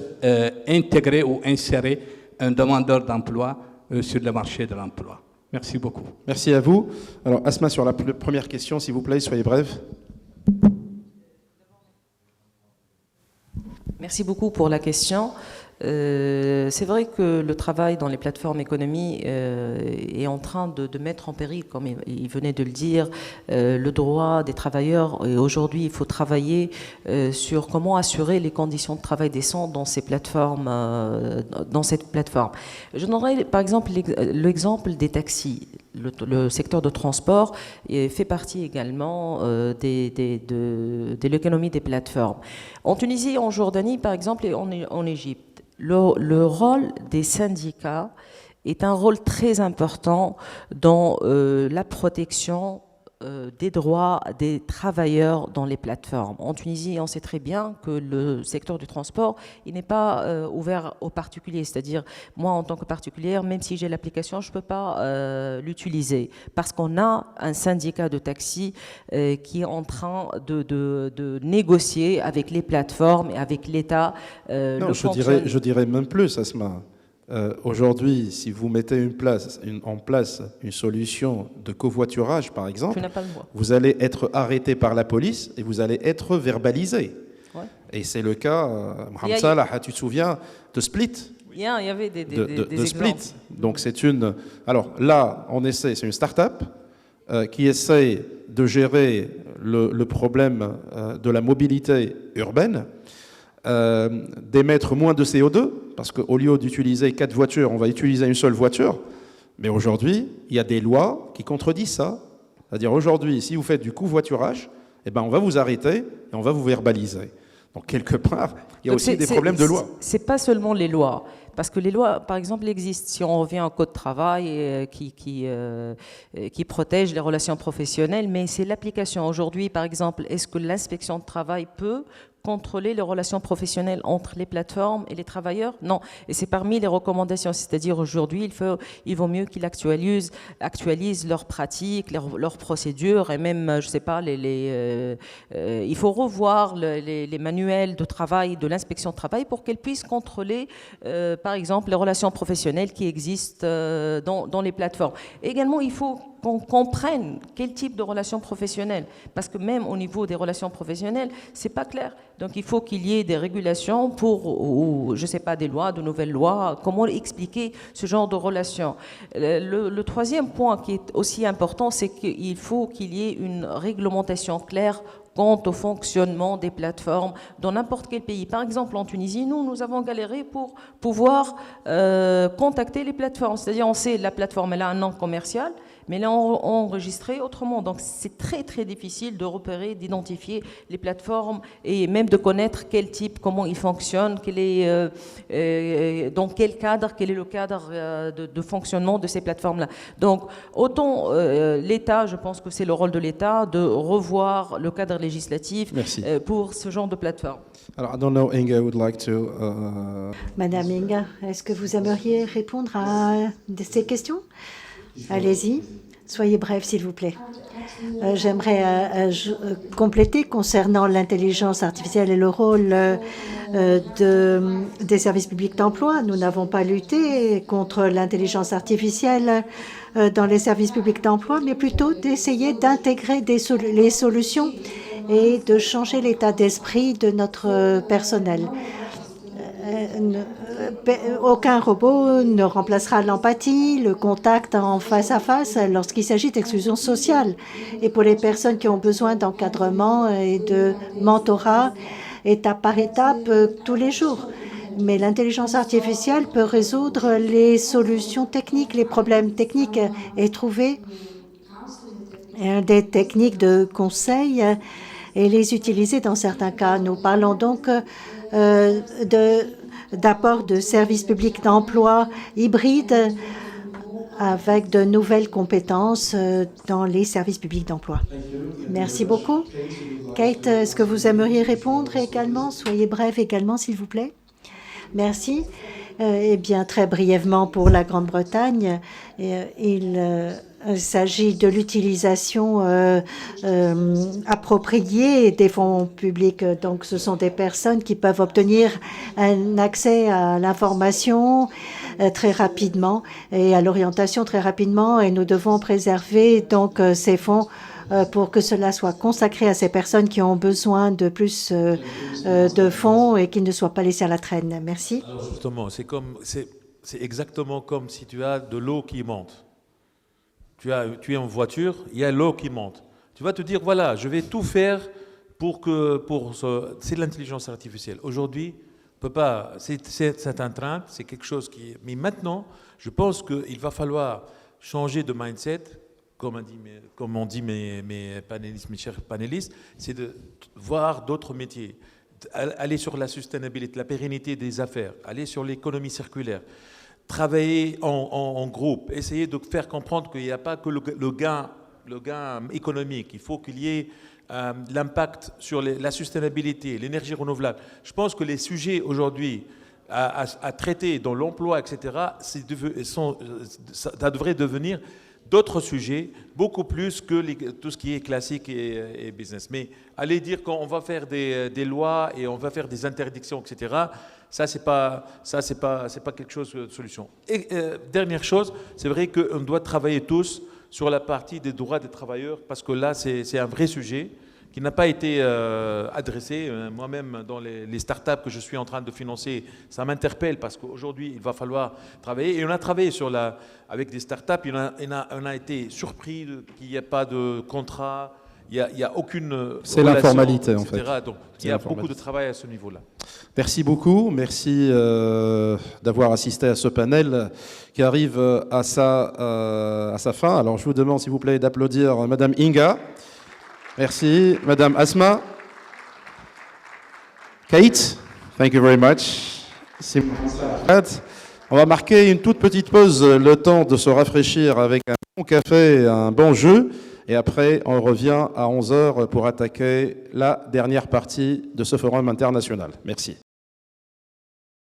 intégrer ou insérer un demandeur d'emploi sur le marché de l'emploi. Merci beaucoup. Merci à vous. Alors, Asma, sur la première question, s'il vous plaît, soyez brève. Merci beaucoup pour la question. C'est vrai que le travail dans les plateformes économie est en train de mettre en péril, comme il venait de le dire, le droit des travailleurs. Et aujourd'hui, il faut travailler sur comment assurer les conditions de travail décentes dans ces plateformes, dans cette plateforme. Je donnerai par exemple l'exemple des taxis. Le secteur de transport fait partie également de l'économie des plateformes. En Tunisie, en Jordanie, par exemple, et en Égypte, le rôle des syndicats est un rôle très important dans la protection des droits des travailleurs dans les plateformes. En Tunisie, on sait très bien que le secteur du transport, il n'est pas ouvert aux particuliers. C'est-à-dire, moi, en tant que particulière, même si j'ai l'application, je ne peux pas l'utiliser parce qu'on a un syndicat de taxi qui est en train de négocier avec les plateformes et avec l'État. Non, je dirais même plus, Asma. Aujourd'hui, si vous mettez en place une solution de covoiturage, par exemple, vous allez être arrêté par la police et vous allez être verbalisé. Ouais. Et c'est le cas, Mohamed Salah, tu te souviens de Split? Il y avait des Split. exemples. Donc c'est une... Alors là, c'est une start-up qui essaie de gérer le problème de la mobilité urbaine, d'émettre moins de CO2, parce qu'au lieu d'utiliser 4 voitures, on va utiliser une seule voiture. Mais aujourd'hui, il y a des lois qui contredisent ça. C'est-à-dire aujourd'hui, si vous faites du covoiturage, eh ben, on va vous arrêter et on va vous verbaliser. Donc quelque part, il y a aussi des problèmes de loi. C'est pas seulement les lois. Parce que les lois, par exemple, existent. Si on revient au code de travail qui protège les relations professionnelles, mais c'est l'application. Aujourd'hui, par exemple, est-ce que l'inspection de travail peut contrôler les relations professionnelles entre les plateformes et les travailleurs? Non. Et c'est parmi les recommandations. C'est-à-dire aujourd'hui, il vaut mieux qu'ils actualisent leurs pratiques, leurs procédures et même, je sais pas, il faut revoir les manuels de travail de l'inspection de travail pour qu'elles puissent contrôler, par exemple, les relations professionnelles qui existent dans les plateformes. Et également, il faut qu'on comprenne quel type de relations professionnelles, parce que même au niveau des relations professionnelles, c'est pas clair. Donc il faut qu'il y ait des régulations ou je sais pas, des lois, de nouvelles lois, comment expliquer ce genre de relations. Le troisième point qui est aussi important, c'est qu'il faut qu'il y ait une réglementation claire quant au fonctionnement des plateformes dans n'importe quel pays. Par exemple, en Tunisie, nous avons galéré pour pouvoir contacter les plateformes. C'est-à-dire, on sait la plateforme, elle a un nom commercial, mais elle est enregistrée autrement. Donc, c'est très, très difficile de repérer, d'identifier les plateformes et même de connaître quel type, comment ils fonctionnent, dans quel cadre, quel est le cadre de fonctionnement de ces plateformes-là. Donc, autant l'État, je pense que c'est le rôle de l'État de revoir le cadre législatif pour ce genre de plateforme. Alors, I don't know, Inga would like to... Madame Inga, est-ce que vous aimeriez répondre à ces questions? Allez-y, soyez bref, s'il vous plaît. J'aimerais compléter concernant l'intelligence artificielle et le rôle des services publics d'emploi. Nous n'avons pas lutté contre l'intelligence artificielle dans les services publics d'emploi, mais plutôt d'essayer d'intégrer les solutions et de changer l'état d'esprit de notre personnel. Aucun robot ne remplacera l'empathie, le contact en face à face lorsqu'il s'agit d'exclusion sociale. Et pour les personnes qui ont besoin d'encadrement et de mentorat, étape par étape, tous les jours. Mais l'intelligence artificielle peut résoudre les solutions techniques, les problèmes techniques et trouver des techniques de conseil et les utiliser dans certains cas. Nous parlons donc d'apport de services publics d'emploi hybrides avec de nouvelles compétences dans les services publics d'emploi. Merci beaucoup. Kate, est-ce que vous aimeriez répondre également? Soyez bref également, s'il vous plaît. Merci. Eh bien, très brièvement pour la Grande-Bretagne, il s'agit de l'utilisation appropriée des fonds publics. Donc, ce sont des personnes qui peuvent obtenir un accès à l'information très rapidement et à l'orientation très rapidement. Et nous devons préserver donc ces fonds pour que cela soit consacré à ces personnes qui ont besoin de plus de fonds et qui ne soient pas laissés à la traîne. Merci. Alors justement, c'est exactement comme si tu as de l'eau qui monte. Tu es en voiture, il y a l'eau qui monte. Tu vas te dire, voilà, je vais tout faire c'est de l'intelligence artificielle. Aujourd'hui, on peut pas, c'est un train, c'est quelque chose qui... Mais maintenant, je pense qu'il va falloir changer de mindset, comme ont dit mes panélistes, mes chers panélistes, c'est de voir d'autres métiers, aller sur la sustainabilité, la pérennité des affaires, aller sur l'économie circulaire, travailler en groupe, essayer de faire comprendre qu'il n'y a pas que le gain économique, il faut qu'il y ait l'impact sur la sustainabilité, l'énergie renouvelable. Je pense que les sujets aujourd'hui à traiter dans l'emploi, etc., ça devrait devenir d'autres sujets, beaucoup plus que tout ce qui est classique et business. Mais aller dire qu'on va faire des lois et on va faire des interdictions, etc., ça, c'est pas quelque chose de solution. Et dernière chose, c'est vrai qu'on doit travailler tous sur la partie des droits des travailleurs, parce que là, c'est un vrai sujet qui n'a pas été adressé. Moi-même, dans les startups que je suis en train de financer, ça m'interpelle parce qu'aujourd'hui, il va falloir travailler. Et on a travaillé avec des startups, on a été surpris qu'il n'y ait pas de contrat, il n'y a aucune... C'est l'informalité, en fait. Donc, il y a beaucoup de travail à ce niveau-là. Merci beaucoup. Merci d'avoir assisté à ce panel qui arrive à sa fin. Alors, je vous demande, s'il vous plaît, d'applaudir Madame Inga. Merci. Madame Asma. Kate, thank you very much. On va marquer une toute petite pause, le temps de se rafraîchir avec un bon café et un bon jeu. Et après, on revient à 11h pour attaquer la dernière partie de ce forum international. Merci.